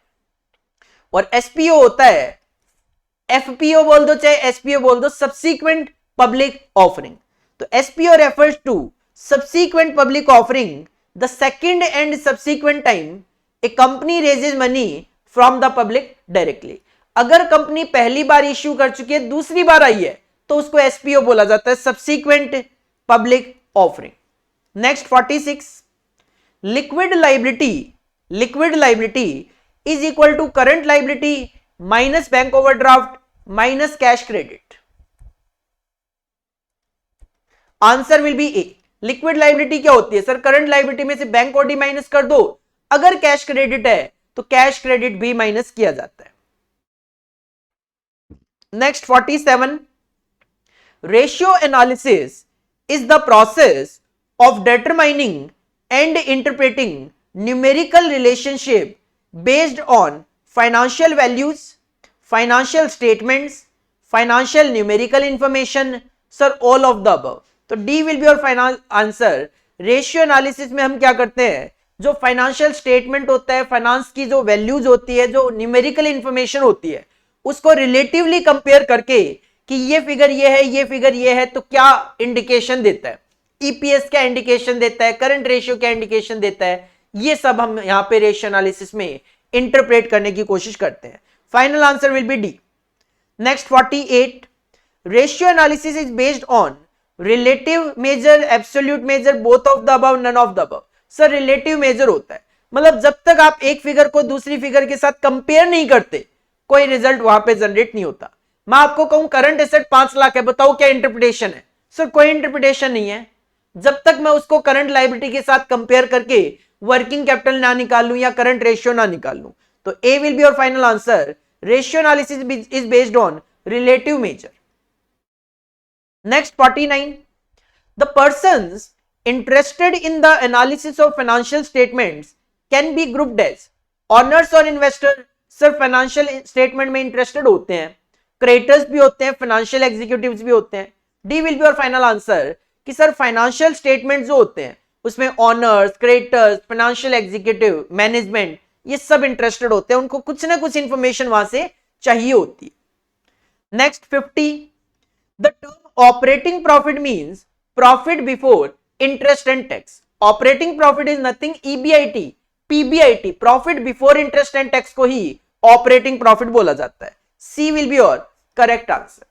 और SPO होता है, एफपीओ बोल दो चाहे एसपीओ बोल दो, सब्सीक्वेंट पब्लिक ऑफरिंग। तो SPO refers to subsequent public offering the second and subsequent time a company raises money from the public directly. अगर कंपनी पहली बार इश्यू कर चुकी है, दूसरी बार आई है, तो उसको एसपीओ बोला जाता है, subsequent public offering. Next 46, liquid liability is equal to current liability minus bank overdraft minus cash credit. Answer will be A. Liquid liability क्या होती है सर? करंट लाइबिलिटी में से बैंक ओडी माइनस कर दो, अगर कैश क्रेडिट है तो कैश क्रेडिट भी माइनस किया जाता है। Next 47, ratio analysis is the process of determining and interpreting numerical relationship based on financial values, financial statements, financial numerical information. Sir all of the above. तो D will be your final answer. Ratio analysis में हम क्या करते हैं, जो financial statement होता है, finance की जो वैल्यूज होती है, जो न्यूमेरिकल इंफॉर्मेशन होती है, उसको रिलेटिवली कंपेयर करके कि ये फिगर ये है, ये फिगर ये है, तो क्या इंडिकेशन देता है, ईपीएस क्या इंडिकेशन देता है, करंट रेशियो क्या इंडिकेशन देता है, ये सब हम यहां पे रेशियो एनालिसिस में इंटरप्रेट करने की कोशिश करते हैं। Final answer will be D. Next 48, ratio analysis is based on relative measure, absolute measure, both of the above, none of the above. Sir relative measure होता है, मतलब जब तक आप एक फिगर को दूसरी फिगर के साथ कंपेयर नहीं करते, कोई रिजल्ट वहां पे जनरेट नहीं होता। मैं आपको कहूं करंट एसेट 5 लाख है, बताओ क्या इंटरप्रिटेशन है? सर कोई इंटरप्रिटेशन नहीं है, जब तक मैं उसको करंट लायबिलिटी के साथ कंपेयर करके वर्किंग कैपिटल ना निकाल लूं या करंट रेशियो ना निकाल लूं। तो A will be your final answer. Ratio analysis is based on relative measure. Next 49, the persons interested in the analysis of financial statements can be grouped as owners और investor। Sir financial statement में interested होते हैं, creditors भी होते हैं, financial executives भी होते हैं। D will be your final answer कि सर फाइनेंशियल स्टेटमेंट जो होते हैं उसमें owners, creditors, financial executive, management, ये सब इंटरेस्टेड होते हैं, उनको कुछ ना कुछ इंफॉर्मेशन वहां से चाहिए होती है। Next 50, the term operating profit means profit before interest and tax. Operating profit is nothing EBIT PBIT, profit before interest and tax को ही ऑपरेटिंग प्रॉफिट बोला जाता है. C will be your correct answer.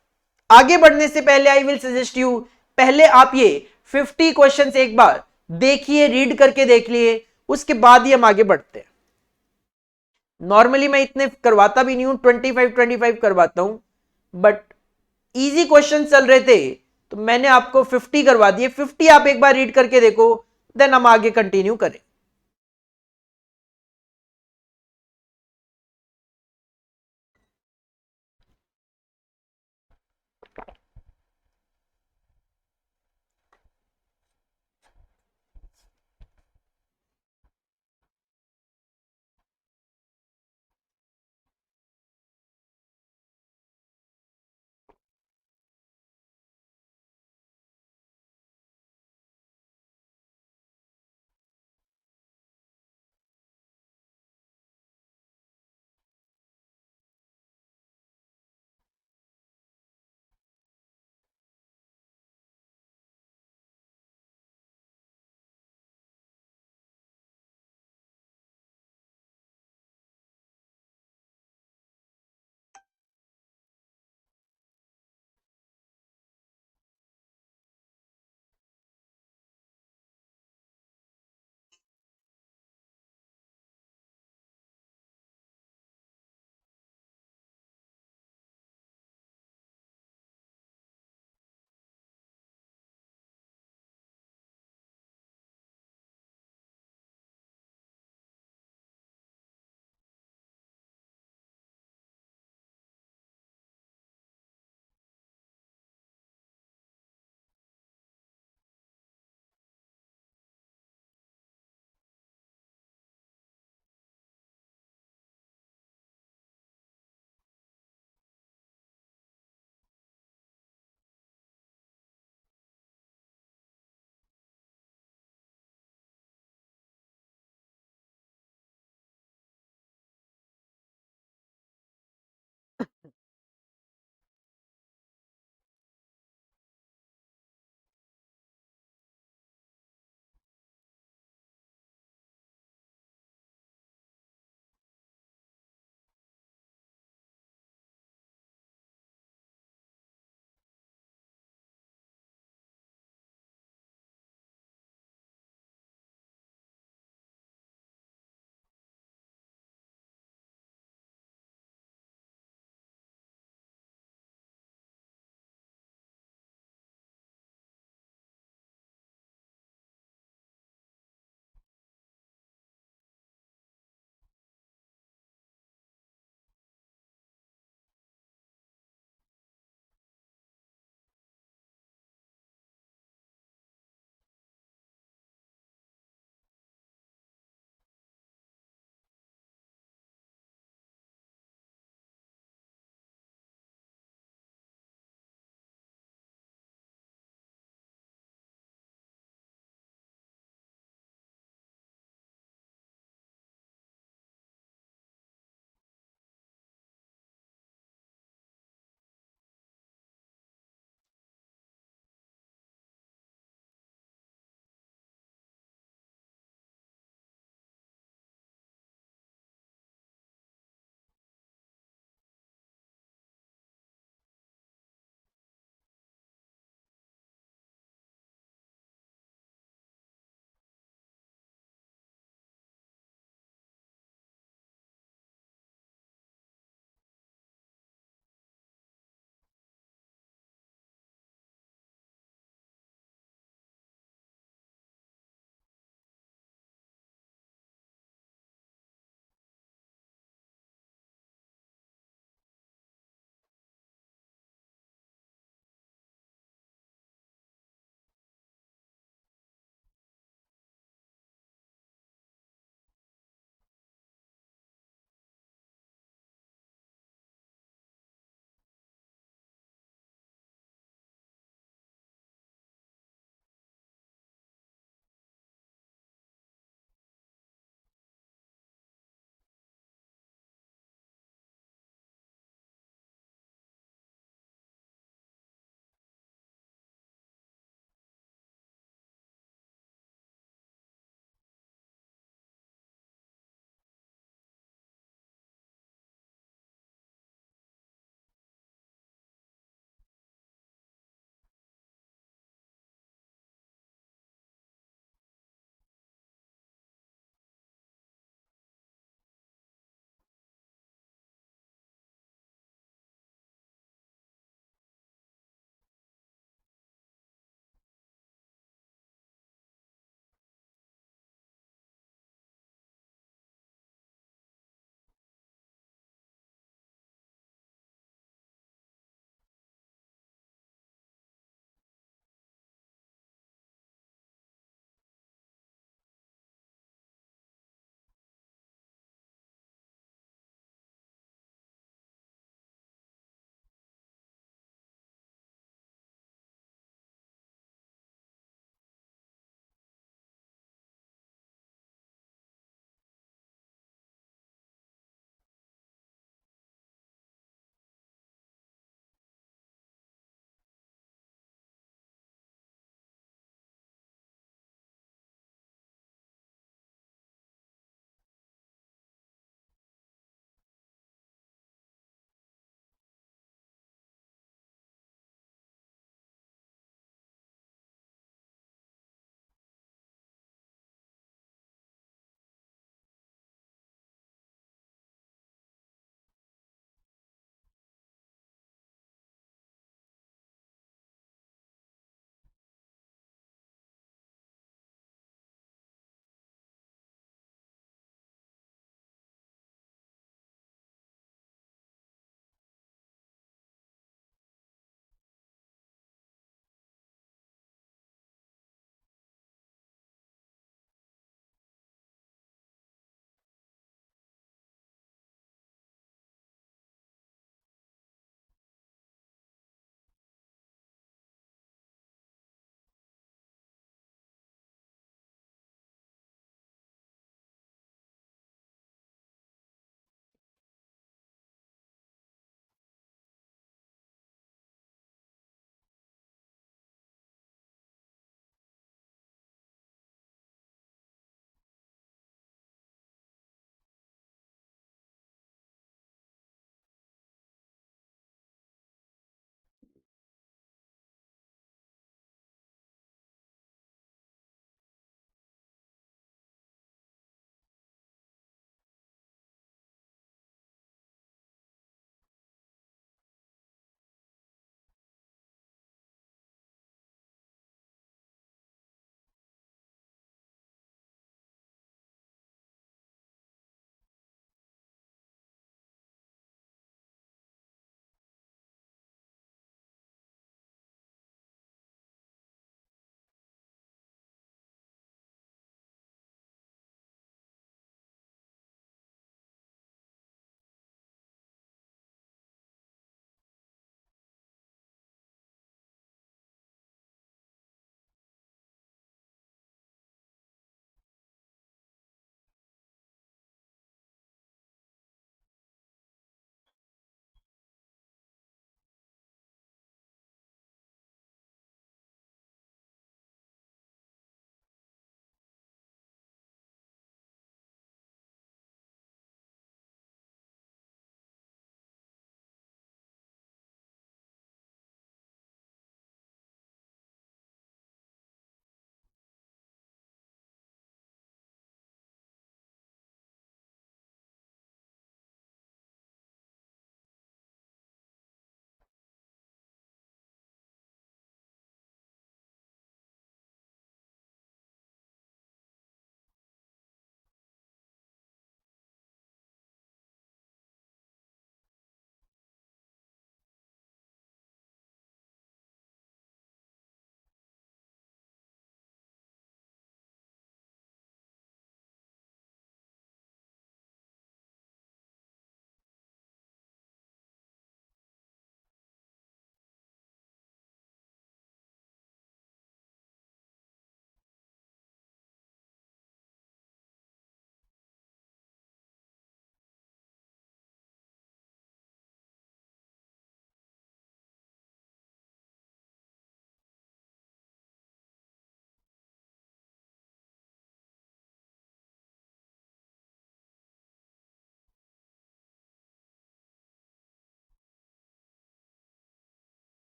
आगे बढ़ने से पहले आई विल सजेस्ट यू, पहले आप ये 50 क्वेश्चंस एक बार देखिए, रीड करके देख लिए, उसके बाद ही हम आगे बढ़ते हैं. नॉर्मली मैं इतने करवाता भी नहीं हूं, 25 करवाता हूं, बट इजी क्वेश्चन चल रहे थे तो मैंने आपको 50 करवा दिए. 50 आप एक बार रीड करके देखो, देन हम आगे कंटिन्यू करें.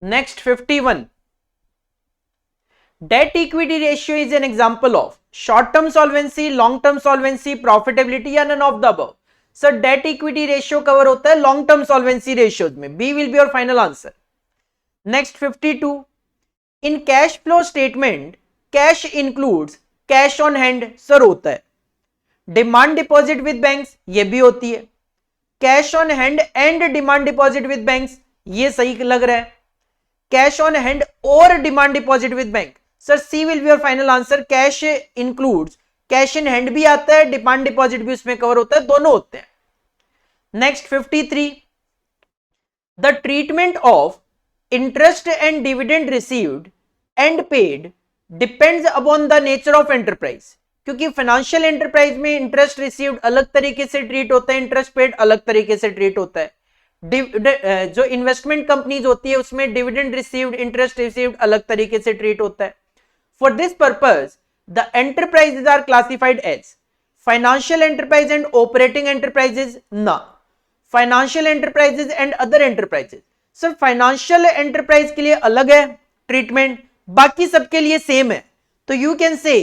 Next 51, debt equity ratio is an example of short term solvency, long term solvency, profitability या none of the above. Sir debt equity ratio cover होता है लॉन्ग टर्म सॉल्वेंसी रेशियोज में, B will be your final answer. Next 52, in cash flow statement cash includes cash on hand. Sir होता है। Demand deposit with banks, ये भी होती है। Cash on hand and demand deposit with banks, ये सही लग रहा है। कैश ऑन हैंड और demand deposit with bank, sir C will be your final answer. Cash includes, cash in hand भी आता है, डिमांड डिपॉजिट भी उसमें कवर होता है, दोनों होते हैं। Next 53, the treatment of interest and dividend received and paid depends upon the nature of enterprise. क्योंकि फाइनेंशियल एंटरप्राइज में इंटरेस्ट रिसीव्ड अलग तरीके से ट्रीट होता है, इंटरेस्ट पेड अलग तरीके से ट्रीट होता है। जो इन्वेस्टमेंट कंपनीज होती है उसमें डिविडेंड रिसीव्ड, इंटरेस्ट रिसीव्ड अलग तरीके से ट्रीट होता है। For this purpose the enterprises are classified as financial enterprise and operating enterprises, ना financial enterprises and other enterprises. Sir financial enterprise के लिए अलग है ट्रीटमेंट, बाकी सबके लिए सेम है। तो you can say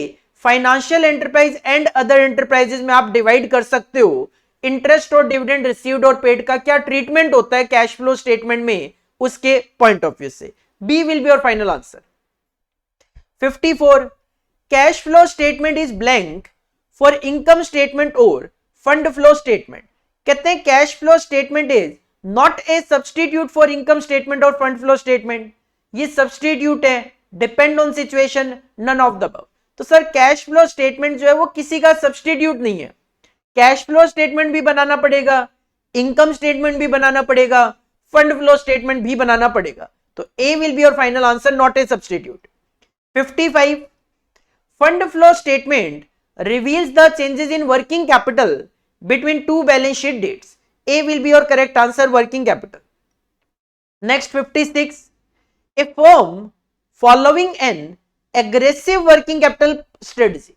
financial enterprise and other enterprises में आप डिवाइड कर सकते हो इंटरेस्ट और डिविडेंड रिसीव्ड और पेड का क्या ट्रीटमेंट होता है कैश फ्लो स्टेटमेंट में, उसके पॉइंट ऑफ व्यू से। B will be your final answer. 54, cash flow statement is blank for income statement और फंड फ्लो स्टेटमेंट। कहते हैं cash flow statement is not a substitute for income statement और fund flow statement. ये substitute है, depend on situation, none of the above. तो sir cash flow statement जो है वो किसी का सब्सटीट्यूट नहीं है। कैश फ्लो स्टेटमेंट भी बनाना पड़ेगा, इनकम स्टेटमेंट भी बनाना पड़ेगा, फंड फ्लो स्टेटमेंट भी बनाना पड़ेगा। तो A will be your final answer, not a substitute. 55, fund flow statement reveals the changes in working capital between two balance sheet dates. A will be your correct answer, working capital. Next 56, a firm following an aggressive working capital strategy.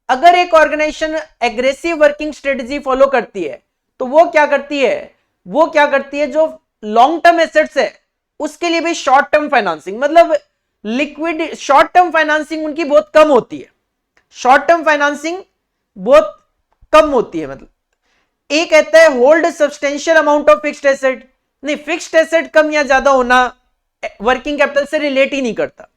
अगर एक organisation aggressive working strategy follow करती है तो वो क्या करती है, जो लॉन्ग टर्म एसेट्स है उसके लिए भी शॉर्ट टर्म फाइनेंसिंग, मतलब लिक्विड शॉर्ट टर्म फाइनेंसिंग उनकी बहुत कम होती है। शॉर्ट टर्म फाइनेंसिंग बहुत कम होती है, मतलब एक कहता है hold substantial amount of fixed asset. नहीं, फिक्स्ड एसेट कम या ज्यादा होना वर्किंग कैपिटल से रिलेट ही नहीं करता।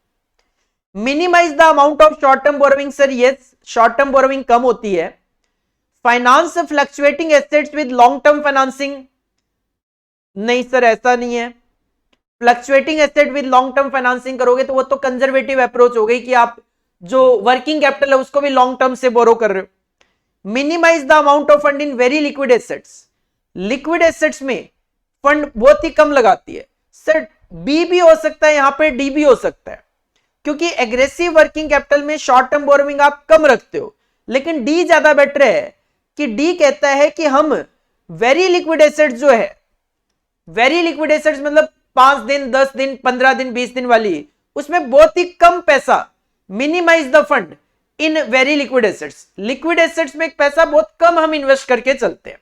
Minimise the amount of short term borrowing, sir yes short term borrowing कम होती है। Finance fluctuating assets with long term financing, नहीं सर ऐसा नहीं है। Fluctuating asset with long term financing करोगे तो वो तो कंजर्वेटिव अप्रोच हो गई कि आप जो वर्किंग कैपिटल है उसको भी लॉन्ग टर्म से बोरो कर रहे हो। Minimise the amount of fund in very liquid assets, liquid assets में फंड बहुत ही कम लगाती है। सर बी भी हो सकता है, यहां पे डी भी हो सकता है, क्योंकि एग्रेसिव वर्किंग कैपिटल में शॉर्ट टर्म बोरोइंग आप कम रखते हो, लेकिन डी ज्यादा बेटर है कि डी कहता है कि हम वेरी लिक्विड एसेट्स जो है, वेरी लिक्विड एसेट्स मतलब 5 दिन 10 दिन 15 दिन 20 दिन वाली, उसमें बहुत ही कम पैसा, minimise the fund in very liquid assets. Liquid assets में पैसा बहुत कम हम इन्वेस्ट करके चलते हैं,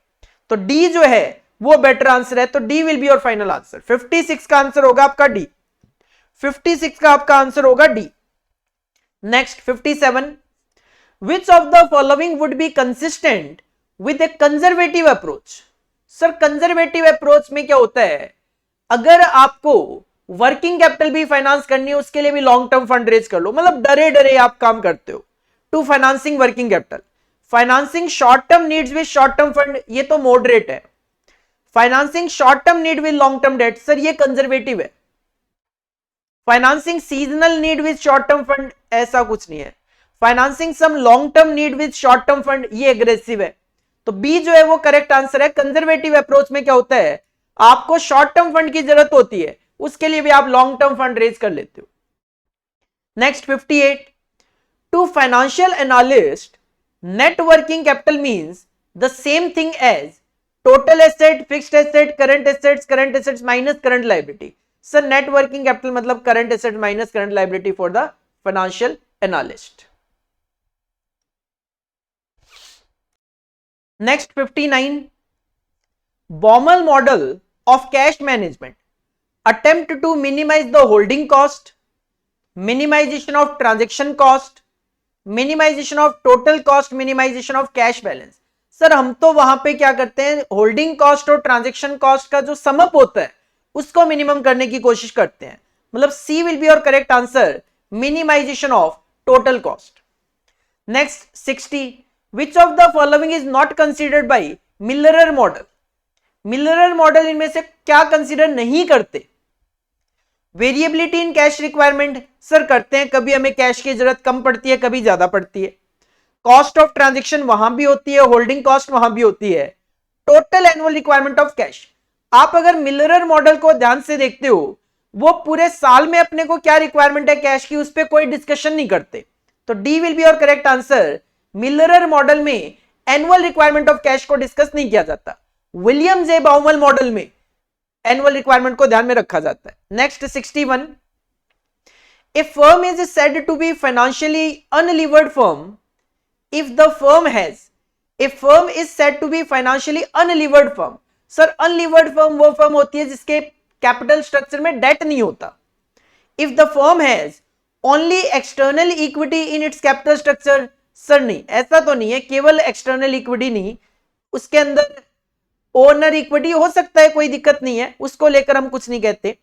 तो डी जो है वो बेटर आंसर है। तो D will be your final answer. 56 का आंसर होगा आपका डी, 56 का आपका आंसर होगा D. Next 57, which of the following would be consistent with A conservative approach. Sir conservative approach में क्या होता है, अगर आपको वर्किंग कैपिटल भी फाइनेंस करनी है उसके लिए भी लॉन्ग टर्म फंड रेज कर लो, मतलब डरे डरे आप काम करते हो to financing working capital. Financing short term needs with short term fund, ये तो मॉडरेट है। Financing short term need with long term debt, sir ये कंजर्वेटिव है। Financing seasonal need with short term fund, ऐसा कुछ नहीं है। Financing some long term need with short term fund, ये एग्रेसिव है। तो बी जो है वो करेक्ट आंसर है। कंजर्वेटिव अप्रोच में क्या होता है, आपको शॉर्ट टर्म फंड की जरूरत होती है, उसके लिए भी आप लॉन्ग टर्म फंड रेज कर लेते हो। Next 58, to financial analyst net working capital means the same thing as total asset, fixed asset, current assets minus current liability. Sir net working capital मतलब current asset minus current liability for the financial analyst. Next 59, Baumol model of cash management attempt to minimize the holding cost, minimization of transaction cost, minimization of total cost, minimization of cash balance. Sir हम तो वहां पे क्या करते हैं, holding cost और transaction cost का जो समअप होता है उसको मिनिमम करने की कोशिश करते हैं. मतलब C will be your correct answer, minimisation of total cost. Next 60, which of the following is not considered by Miller Orr model. Miller Orr model इनमें से क्या कंसिडर नहीं करते. Variability in cash requirement, sir करते हैं, कभी हमें कैश की जरूरत कम पड़ती है, कभी ज्यादा पड़ती है. कॉस्ट ऑफ ट्रांजैक्शन वहां भी होती है, होल्डिंग कॉस्ट वहां भी होती है. Total annual requirement of cash, आप अगर मिलरर मॉडल को ध्यान से देखते हो, वो पूरे साल में अपने को क्या रिक्वायरमेंट है कैश की, उस पर कोई डिस्कशन नहीं करते. तो D will be your correct answer. Miller Orr model में एनुअल रिक्वायरमेंट ऑफ कैश को डिस्कस नहीं किया जाता. विलियम जे बाउमल मॉडल में एनुअल रिक्वायरमेंट को ध्यान में रखा जाता है. Next 61, a firm is said to be financially unlevered firm if the firm has, a firm is said to be financially unlevered firm. Sir unlevered firm वो firm होती है जिसके कैपिटल स्ट्रक्चर में डेट नहीं होता. If the firm has only external equity in its capital structure, sir नहीं, ऐसा तो नहीं है, केवल एक्सटर्नल इक्विटी नहीं, उसके अंदर ओनर इक्विटी हो सकता है, कोई दिक्कत नहीं है, उसको लेकर हम कुछ नहीं कहते.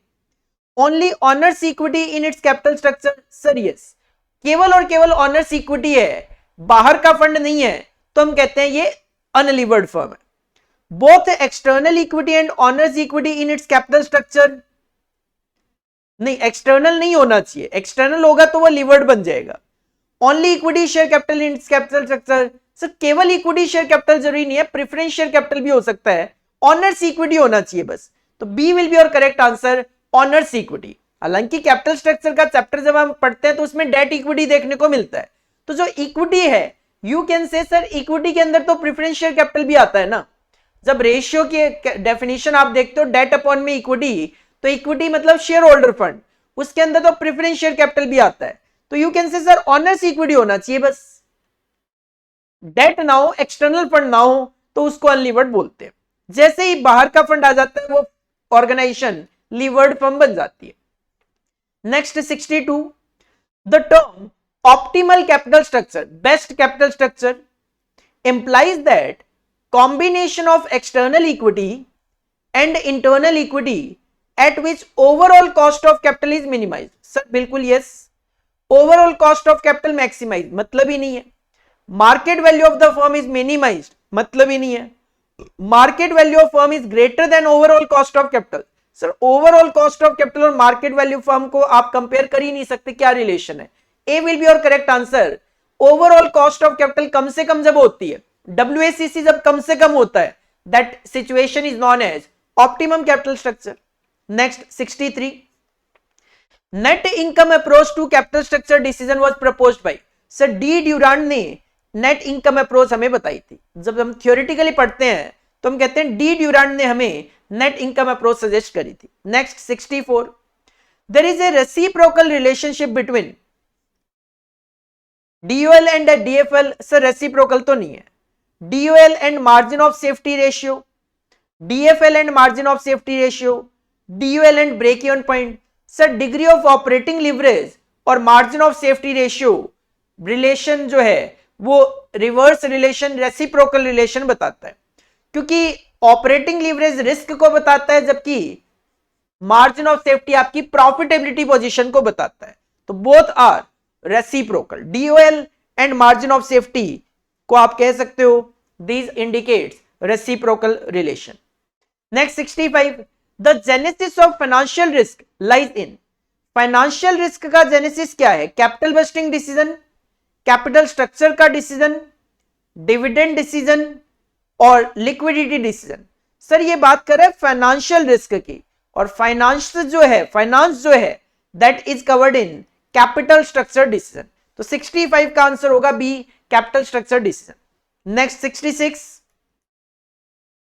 Only honours equity in its capital structure, sir yes, केवल और केवल ऑनर्स इक्विटी है, बाहर का फंड नहीं है, तो हम कहते हैं ये अनलीवर्ड फर्म है. Both external equity and honours equity in its capital structure, नहीं, एक्सटर्नल नहीं होना चाहिए, एक्सटर्नल होगा तो वो लीवर्ड बन जाएगा. Only equity share capital in its capital structure, sir केवल इक्विटी शेयर कैपिटल जरूरी नहीं है, प्रेफरेंस शेयर कैपिटल भी हो सकता है, ऑनर्स इक्विटी होना चाहिए बस. तो B will be your correct answer, owners equity. हालांकि कैपिटल स्ट्रक्चर का चैप्टर जब हम पढ़ते हैं तो उसमें डेट इक्विटी देखने को मिलता है. तो जो इक्विटी है, you can say sir equity के अंदर तो प्रेफरेंस शेयर कैपिटल भी आता है ना. जब रेशियो की डेफिनेशन आप देखते हो डेट अपॉन में इक्विटी, तो इक्विटी मतलब शेयर होल्डर फंड, उसके अंदर तो प्रेफरेंस शेयर कैपिटल भी आता है. तो you can say sir honours equity होना चाहिए बस, डेट ना हो, एक्सटर्नल फंड ना हो, तो उसको अनलीवर्ड बोलते हैं. जैसे ही बाहर का फंड आ जाता है वो ऑर्गेनाइजेशन लीवर्ड फर्म बन जाती है. Next 62, the term optimal capital structure, best capital structure implies that combination of external equity and internal equity at which overall cost of capital is minimized. sir बिल्कुल yes, overall cost of capital maximized मतलब ही नहीं है. market value of the firm is minimized मतलब ही नहीं है. market value of firm is greater than overall cost of capital. Sir overall cost of capital और market value firm को आप compare कर ही नहीं सकते, क्या रिलेशन है. A will be your correct answer. Overall cost of capital कम से कम जब होती है, WACC जब कम से कम होता है, that situation is known as optimum capital structure. Next 63, net income approach to capital structure decision was proposed by, sir D Durand ने नेट इनकम अप्रोच हमें बताई थी. जब हम थियोरेटिकली पढ़ते हैं तो हम कहते हैं डी ड्यूरांड ने हमें नेट इनकम अप्रोच सजेस्ट करी थी. Next 64, there is a reciprocal relationship between DOL and DFL, sir reciprocal तो नहीं है. DOL and margin of safety ratio, DFL and margin of safety ratio, DOL and break even point. Sir degree of operating leverage और margin of safety ratio relation जो है वो reverse relation, reciprocal relation बताता है, क्योंकि operating leverage risk को बताता है जबकि मार्जिन ऑफ सेफ्टी आपकी प्रॉफिटेबिलिटी पोजीशन को बताता है. तो both are reciprocal. DOL and margin of safety को आप कह सकते हो these indicates reciprocal relation. Next 65, the genesis of financial risk lies in. Financial risk का जेनेसिस क्या है? Capital budgeting decision, capital structure का डिसीजन, डिविडेंड डिसीजन और लिक्विडिटी डिसीजन. सर ये बात कर रहे हैं फाइनेंशियल रिस्क की, और फाइनेंस जो है that is covered in capital structure decision. तो 65 का आंसर होगा B, capital structure decision. Next 66,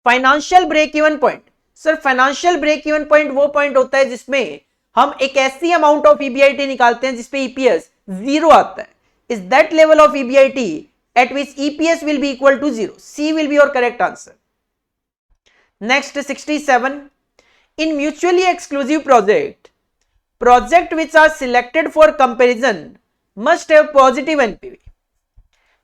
financial break even point. Sir financial break even point वो पॉइंट होता है जिसमें हम एक ऐसी अमाउंट ऑफ EBIT निकालते हैं जिसपे EPS 0 आता है. Is that level of EBIT at which EPS will be equal to 0. C will be your correct answer. Next 67, In mutually exclusive project which are selected for comparison must have positive NPV.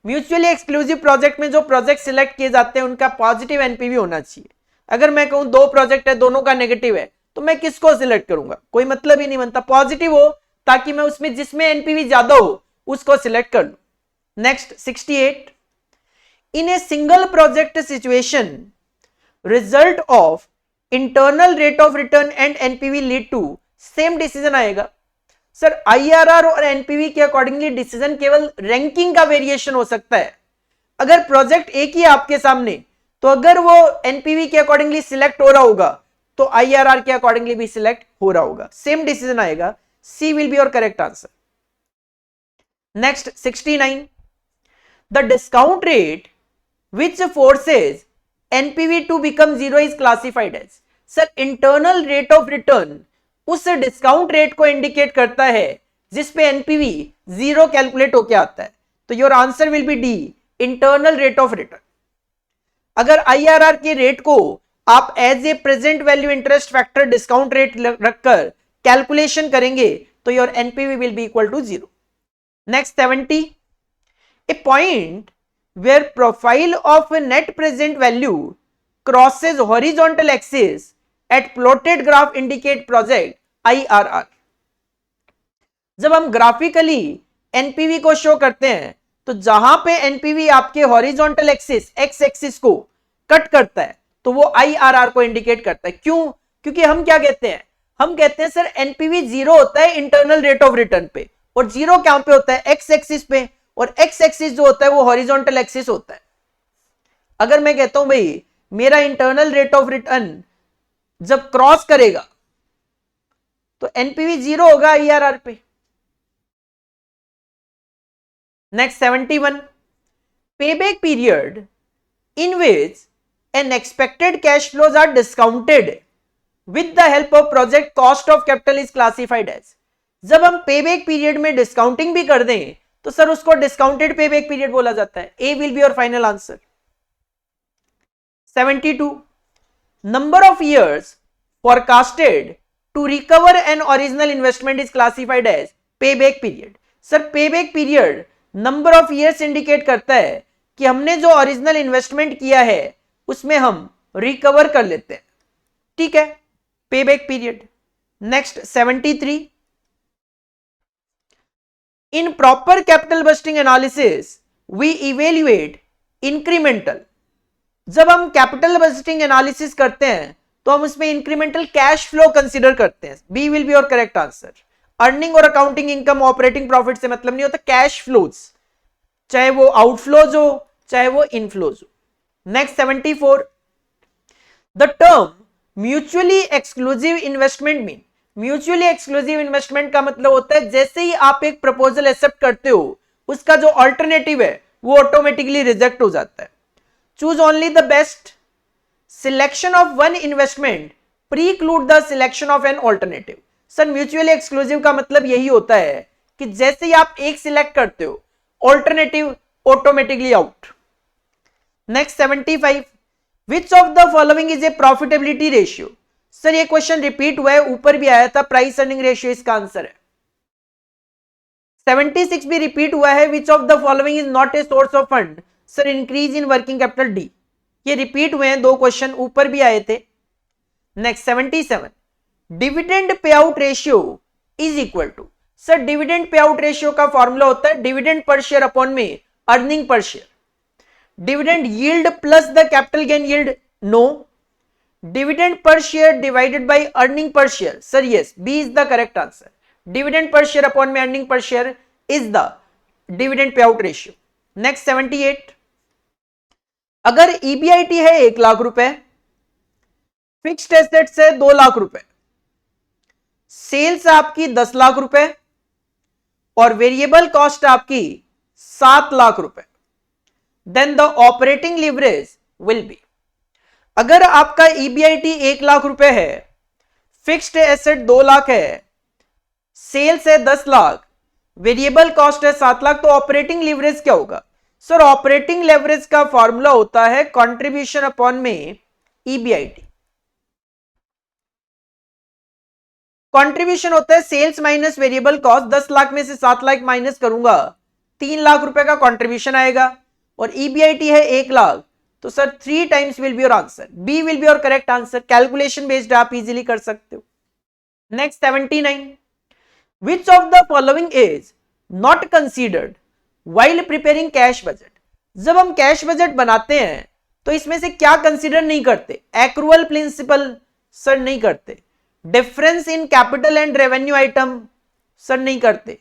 Mutually exclusive project में जो project select किए जाते हैं उनका positive NPV होना चाहिए. अगर मैं कहूं दो प्रोजेक्ट है, दोनों का नेगेटिव है, तो मैं किसको सिलेक्ट करूंगा? कोई मतलब ही नहीं बनता. पॉजिटिव हो ताकि मैं उसमें जिसमें एनपीवी ज्यादा हो उसको सिलेक्ट कर लूं. Next 68. In a single project situation result of internal rate of return and NPV lead to same decision आएगा. सर आईआरआर और एनपीवी के अकॉर्डिंगली डिसीजन केवल रैंकिंग का वेरिएशन हो सकता है. अगर प्रोजेक्ट एक ही आपके सामने, तो अगर वो एनपीवी के अकॉर्डिंगली सिलेक्ट हो रहा होगा तो आईआरआर के अकॉर्डिंगली भी सिलेक्ट हो रहा होगा. सेम डिसीजन आएगा. C will be your correct answer. Next 69. The discount rate which forces NPV to become zero is classified as. Sir internal rate of return उस डिस्काउंट रेट को indicate करता है जिसपे एनपीवी जीरो कैलकुलेट होके आता है. तो your answer will be D, internal rate of return. अगर आईआरआर के रेट को आप as a present value interest factor discount rate रखकर कैलकुलेशन करेंगे तो your NPV will be equal to zero. Next 70. A point where profile of net present value crosses horizontal axis at plotted graph indicate project IRR. जब हम graphically NPV को show करते हैं तो जहां पे एनपीवी आपके हॉरिजॉन्टल एक्सिस एक्स एक्सिस को कट करता है तो वो आईआरआर को इंडिकेट करता है. क्यों? क्योंकि हम क्या कहते हैं, हम कहते हैं सर एनपीवी जीरो होता है इंटरनल रेट ऑफ रिटर्न पे, और जीरो कहां पे होता है? एक्स एक्सिस पे, और एक्स एक्सिस जो होता है वो हॉरिजॉन्टल एक्सिस होता है. अगर मैं कहता हूं भाई मेरा इंटरनल रेट ऑफ रिटर्न जब क्रॉस करेगा तो एनपीवी जीरो होगा आईआरआर पे. Next 71. Payback period in which an expected cash flows are discounted with the help of project cost of capital is classified as. जब हम पेबैक पीरियड में discounting भी कर दें तो सर उसको डिस्काउंटेड पेबैक पीरियड बोला जाता है. A will be your final answer. 72. Number of years forecasted to recover an original investment is classified as payback period. Sir payback period number of years indicate करता है कि हमने जो original investment किया है उसमें हम रिकवर कर लेते हैं. ठीक है, payback period. Next 73. In proper capital busting analysis we evaluate incremental. जब हम कैपिटल बजटिंग एनालिसिस करते हैं तो हम उसमें इंक्रीमेंटल कैश फ्लो कंसीडर करते हैं. B will be your correct answer. Earning और अकाउंटिंग इनकम ऑपरेटिंग प्रॉफिट से मतलब नहीं होता. कैश फ्लोज, चाहे वो आउटफ्लोज हो चाहे वो इनफ्लोज हो. Next 74. The term mutually exclusive investment mean. Mutually exclusive investment का मतलब होता है जैसे ही आप एक प्रपोजल एक्सेप्ट करते हो उसका जो ऑल्टरनेटिव है वो ऑटोमेटिकली रिजेक्ट हो जाता है. Choose only the best. Selection of one investment preclude the selection of an alternative. Sir mutually exclusive का मतलब यही होता है कि जैसे ही आप एक सिलेक्ट करते हो alternative automatically out. Next 75. Which of the following is a profitability ratio? Sir ये क्वेश्चन रिपीट हुआ है, ऊपर भी आया था. प्राइस अर्निंग रेशियो इसका आंसर है. 76 भी रिपीट हुआ है. Which of the following is not a source of fund? Sir increase in working capital D. ये रिपीट हुए हैं, दो क्वेश्चन ऊपर भी आए थे. Next 77. Dividend pay out ratio is equal to. Sir dividend pay out ratio का formula होता है डिविडेंड पर शेयर अपॉन में earning per share. Dividend yield plus the capital gain yield, no. Dividend per share divided by earning per share, sir yes, B is the correct answer. Dividend per share upon में earning per share is the dividend pay out ratio. Next 78. अगर EBIT है 1 लाख रुपए, fixed assets है 2 लाख रुपए, sales आपकी 10 लाख रुपए और variable cost आपकी 7 लाख रुपए, then the operating leverage will be. अगर आपका ईबीआईटी 1 लाख रुपए है, फिक्स्ड एसेट 2 लाख है, सेल्स है 10 लाख, वेरिएबल कॉस्ट है 7 लाख, तो ऑपरेटिंग लीवरेज क्या होगा? सर ऑपरेटिंग लेवरेज का फॉर्मूला होता है कंट्रीब्यूशन अपॉन में ईबीआईटी. कंट्रीब्यूशन होता है sales minus variable cost, 10 lakh में से 7 लाख माइनस करूंगा 3 लाख रुपए का कंट्रीब्यूशन आएगा, और ईबीआईटी है 1 लाख, तो sir 3 times will be your answer, B will be your correct answer. Calculation based आप इजीली कर सकते हो। Next 79, which of the following is not considered while preparing cash budget. जब हम कैश बजट बनाते हैं तो इसमें से क्या कंसीडर नहीं करते? एक्रूअल प्रिंसिपल सर नहीं करते, difference in capital and revenue item sir नहीं करते,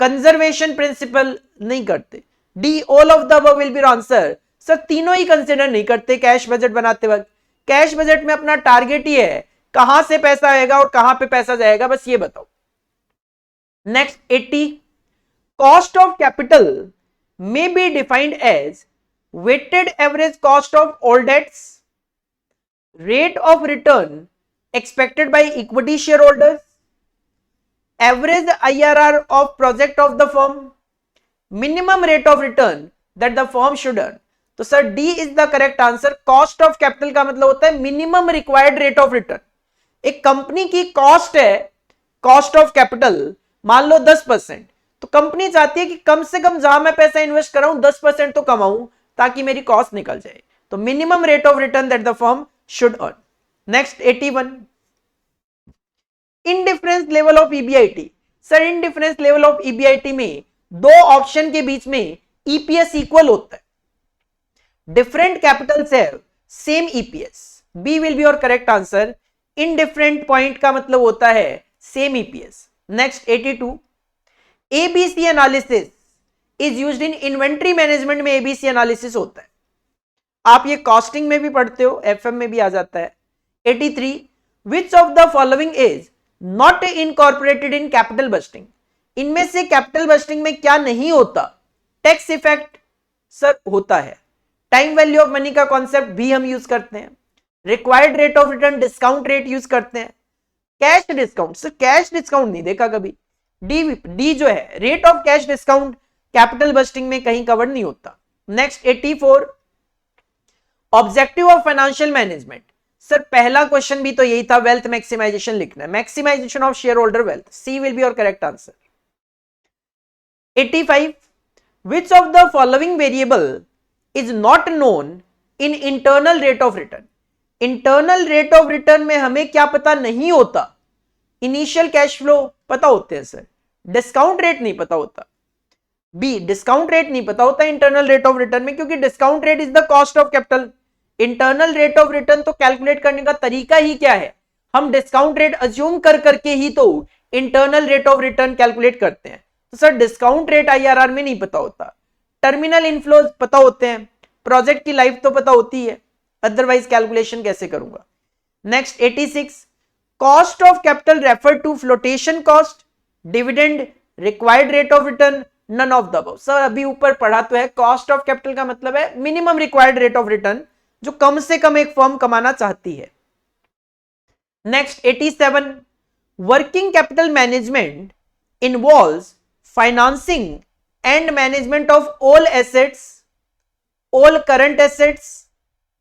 कंजर्वेशन प्रिंसिपल नहीं करते, D all of the above will be answer. Sir तीनों ही कंसीडर नहीं करते कैश बजट बनाते वक्त। कैश बजट में अपना टारगेट ही है कहां से पैसा आएगा और कहां पे पैसा जाएगा, बस ये बताओ। Next 80, cost of capital may be defined as weighted average cost of all debts, rate of return expected by equity shareholders, average IRR of project of the firm, minimum rate of return that the firm should earn। तो sir D is the correct answer. Cost of capital का मतलब होता है minimum required rate of return. एक company की cost है, cost of capital मान लो 10%, तो कंपनी चाहती है कि कम से कम जहां मैं पैसा इन्वेस्ट कर रहा हूं 10% तो कमाऊं ताकि मेरी कॉस्ट निकल जाए, तो minimum rate of return that the firm should earn. Next 81, indifference level of EBIT. Sir indifference level of EBIT में दो ऑप्शन के बीच में ईपीएस इक्वल होता है, different capitals have same EPS, B will be your correct answer. Indifferent point का मतलब होता है same EPS. Next 82, ABC analysis is used in inventory management में एबीसी एनालिसिस होता है, आप ये कॉस्टिंग में भी पढ़ते हो, एफएम में भी आ जाता है। 83, विच of the following is not incorporated in capital budgeting. इनमें से कैपिटल बस्टिंग में क्या नहीं होता? टैक्स इफेक्ट सर होता है, टाइम वैल्यू ऑफ मनी का कॉन्सेप्ट भी हम यूज करते हैं, required rate of return discount rate use करते हैं, cash discount sir cash discount नहीं देखा कभी। डी जो है rate of cash discount capital budgeting में कहीं कवर नहीं होता। Next 84, objective of financial management. Sir पहला क्वेश्चन भी तो यही था, वेल्थ मैक्सिमाइजेशन लिखना है, maximisation of shareholder wealth, C will be your correct answer. 85, which of the following variable is not known in internal rate of return. Internal rate of return में हमें क्या पता नहीं होता? इनिशियल कैश फ्लो पता होते हैं sir, discount rate नहीं पता होता। बी, डिस्काउंट रेट नहीं पता होता इंटरनल रेट ऑफ रिटर्न में, क्योंकि discount rate is the cost of capital. Internal rate of return तो कैलकुलेट करने का तरीका ही क्या है? हम डिस्काउंट रेट अज्यूम कर करके ही तो internal rate of return calculate करते हैं। तो सर डिस्काउंट रेट आईआरआर में नहीं पता होता, टर्मिनल इनफ्लोज पता होते हैं, प्रोजेक्ट की लाइफ तो पता होती है, अदरवाइज कैलकुलेशन कैसे करूंगा। Next 86, cost of capital refer to floatation cost, dividend, required rate of return, none of the above. Sir अभी ऊपर पढ़ा तो है, कॉस्ट ऑफ कैपिटल का मतलब है minimum required rate of return, जो कम से कम एक फर्म कमाना चाहती है। Next 87, working capital management involves financing and management of all assets, all current assets,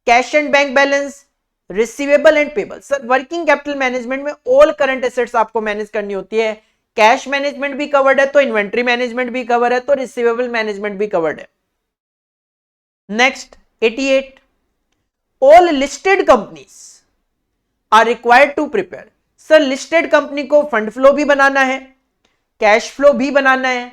cash and bank balance, receivable and payable. Sir working capital management में all current assets आपको manage करनी होती है, कैश मैनेजमेंट भी covered है तो inventory management भी cover है तो रिसीवेबल मैनेजमेंट भी कवर्ड है। Next 88, all listed companies are required to prepare. Sir listed company को फंड फ्लो भी बनाना है, कैश फ्लो भी बनाना है,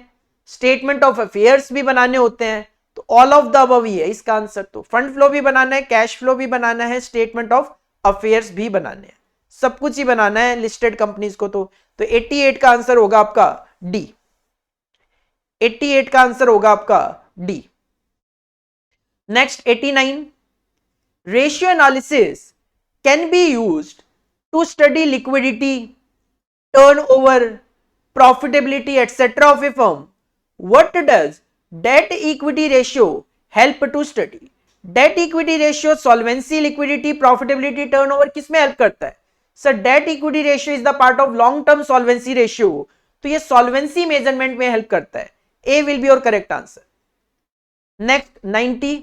स्टेटमेंट ऑफ अफेयर्स भी बनाने होते हैं, तो ऑल ऑफ द अबव ही है इसका आंसर। तो फंड फ्लो भी बनाना है, कैश फ्लो भी बनाना है, स्टेटमेंट ऑफ अफेयर्स भी बनाने हैं, सब कुछ ही बनाना है लिस्टेड कंपनीज को। तो 88 का आंसर होगा आपका डी, 88 का आंसर होगा आपका D. Next 89, ratio analysis can be used to study liquidity, turnover, profitability etcetera of a firm. What does debt equity ratio help to study? Debt equity ratio solvency, liquidity, profitability, turnover किसमें help करता है? Sir debt equity ratio is the part of long term solvency ratio, तो ये solvency measurement में help करता है, A will be your correct answer. Next 90,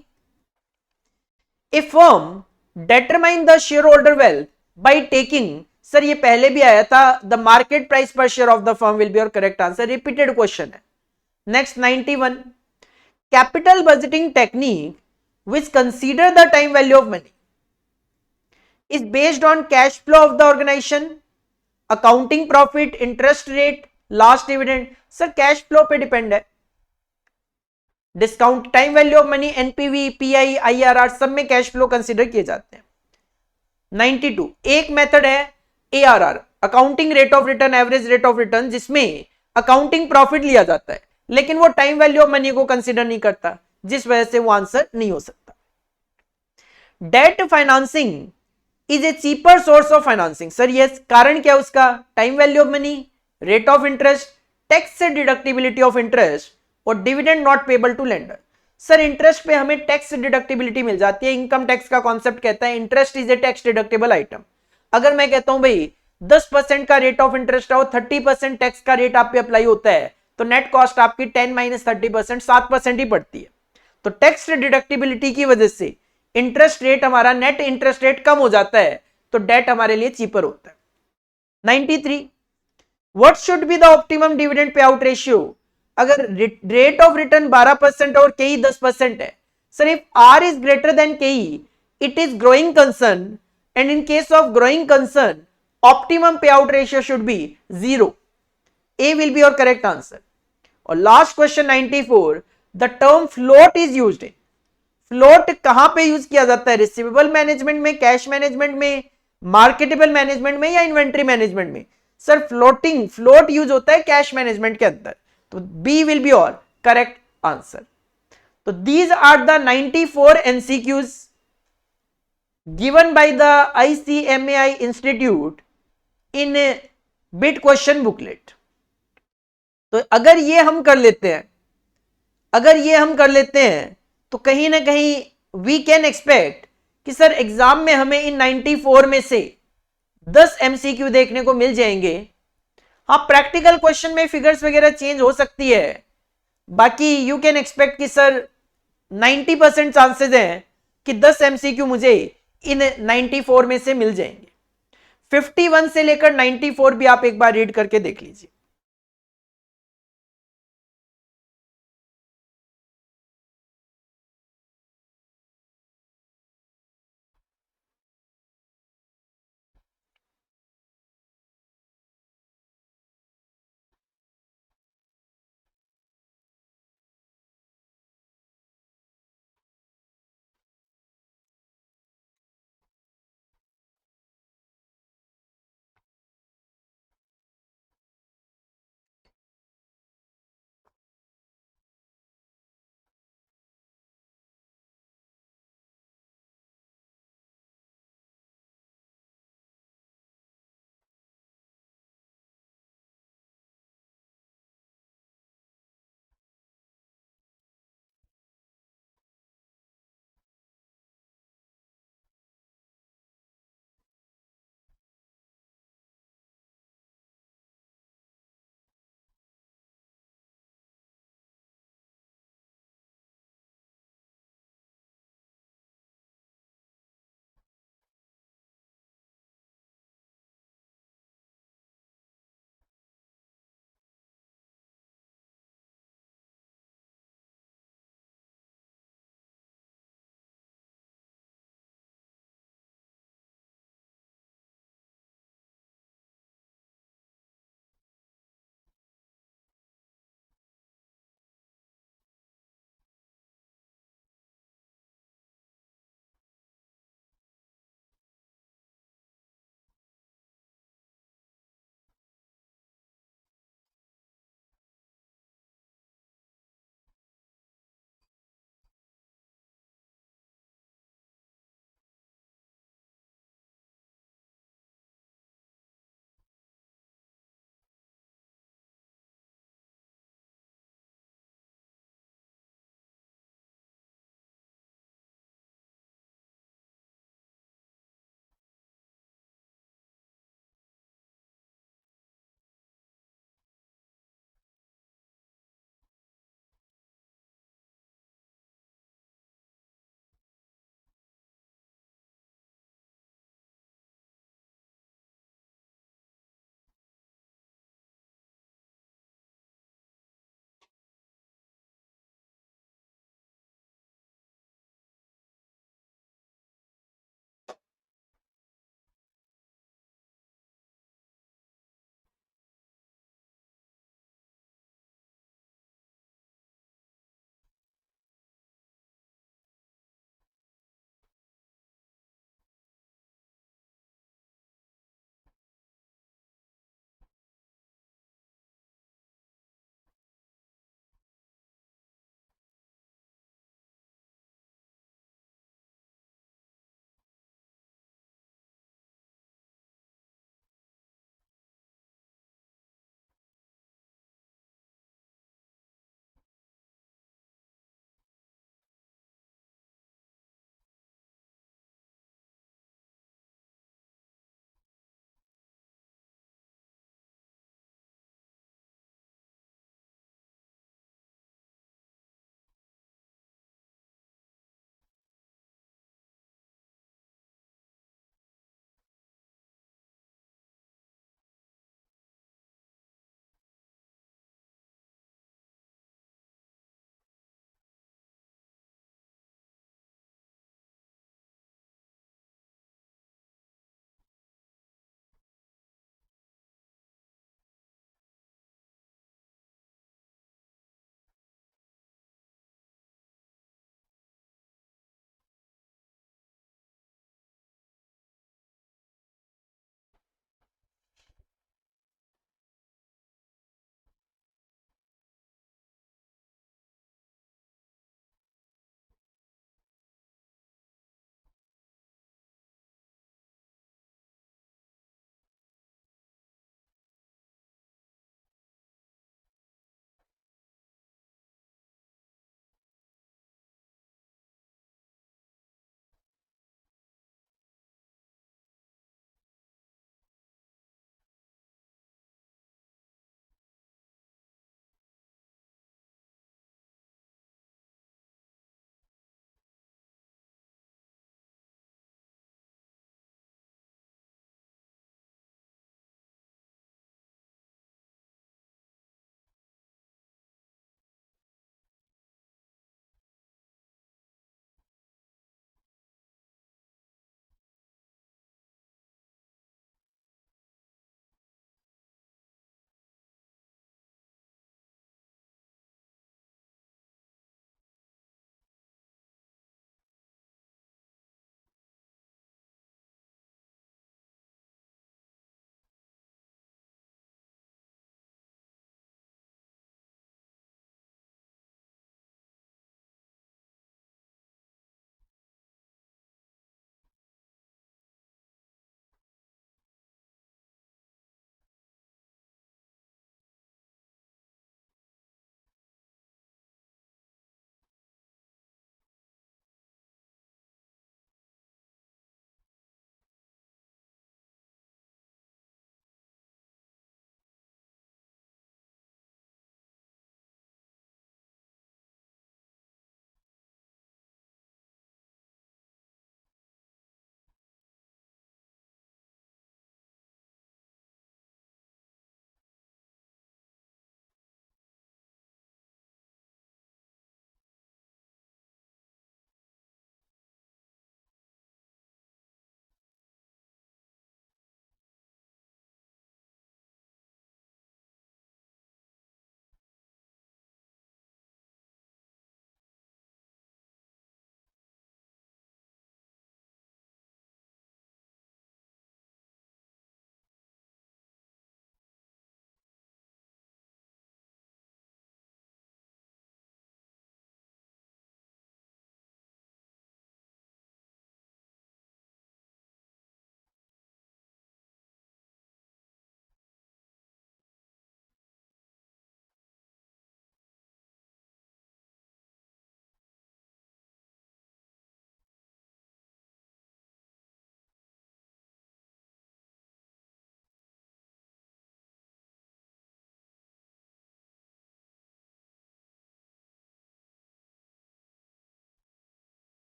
a firm determine the shareholder wealth by taking sir ये पहले भी आया था, the market price per share of the firm will be your correct answer, repeated question है। Next 91, capital budgeting technique which consider the time value of money is based on cash flow of the organization, accounting profit, interest rate, last dividend. Sir cash flow पे depend है, discount, time value of money, NPV, pi, IRR, सब में cash flow consider किए जाते हैं। 92, एक method है ARR, accounting rate of return, average rate of return, जिसमें अकाउंटिंग प्रॉफिट लिया जाता है लेकिन वो टाइम वैल्यू ऑफ मनी को कंसीडर नहीं करता, जिस वजह से वो आंसर नहीं हो सकता। Debt financing is a cheaper source of financing, sir yes, कारण क्या उसका, time value of money, rate of interest, tax से डिडक्टिबिलिटी ऑफ इंटरेस्ट और dividend not payable to lender. Sir interest पे हमें टैक्स डिडक्टिबिलिटी मिल जाती है, इनकम टैक्स का कॉन्सेप्ट कहता है interest is a tax deductible item. अगर मैं कहता हूं भाई 10% का रेट ऑफ इंटरेस्ट आओ, 30% टैक्स का रेट आप पे अप्लाई होता है, तो नेट कॉस्ट आपकी 10 माइनस 30%, 7% ही पड़ती है। तो टैक्स डिडक्टिबिलिटी की वजह से इंटरेस्ट रेट हमारा, नेट इंटरेस्ट रेट कम हो जाता है, तो डेट हमारे लिए चीपर होता है। 93, what should be the optimum dividend pay out ratio, अगर रेट ऑफ रिटर्न 12% और केई 10% है, sir if R is greater than Ke it is growing concern, and in case of growing concern optimum pay out ratio should be 0, A will be your correct answer. और last question 94, the term float is used in, float कहां पे use किया जाता है, receivable management में, cash management में, marketable management में या इन्वेंट्री मैनेजमेंट में, सर फ्लोट यूज होता है कैश मैनेजमेंट के अंदर, तो B will be our correct answer. तो these are the 94 MCQs given by the ICMAI institute in bit question booklet. तो अगर ये हम कर लेते हैं, तो कहीं ना कहीं वी कैन एक्सपेक्ट कि सर एग्जाम में हमें इन 94 में से 10 एमसीक्यू देखने को मिल जाएंगे। हाँ प्रैक्टिकल क्वेश्चन में फिगर्स वगैरह चेंज हो सकती है, बाकी यू कैन एक्सपेक्ट कि सर 90% चांसेस हैं कि 10 एमसीक्यू मुझे इन 94 में से मिल जाएंगे। 51 से लेकर 94 भी आप एक बार रीड करके देख लीजिए।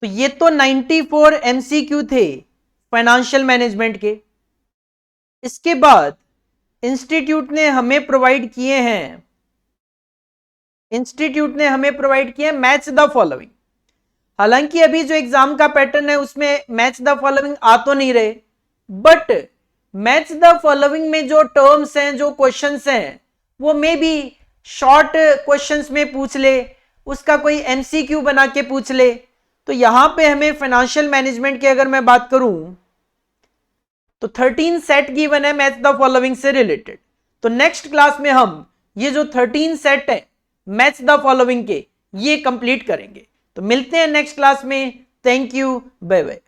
तो ये तो 94 MCQ थे फाइनेंशियल मैनेजमेंट के। इसके बाद इंस्टीट्यूट ने हमें प्रोवाइड किए हैं मैच द फॉलोइंग। हालांकि अभी जो एग्जाम का पैटर्न है उसमें मैच द फॉलोइंग आ तो नहीं रहे, बट मैच द फॉलोइंग में जो टर्म्स हैं, जो क्वेश्चंस हैं, वो मे बी शॉर्ट क्वेश्चंस में पूछ ले, उसका कोई एमसीक्यू बना के पूछ ले। तो यहां पे हमें फाइनेंशियल मैनेजमेंट की अगर मैं बात करूं तो 13 सेट गिवन है मैच द फॉलोइंग से रिलेटेड। तो नेक्स्ट क्लास में हम ये जो 13 सेट है मैच द फॉलोइंग के, ये कंप्लीट करेंगे। तो मिलते हैं नेक्स्ट क्लास में। Thank you, bye bye.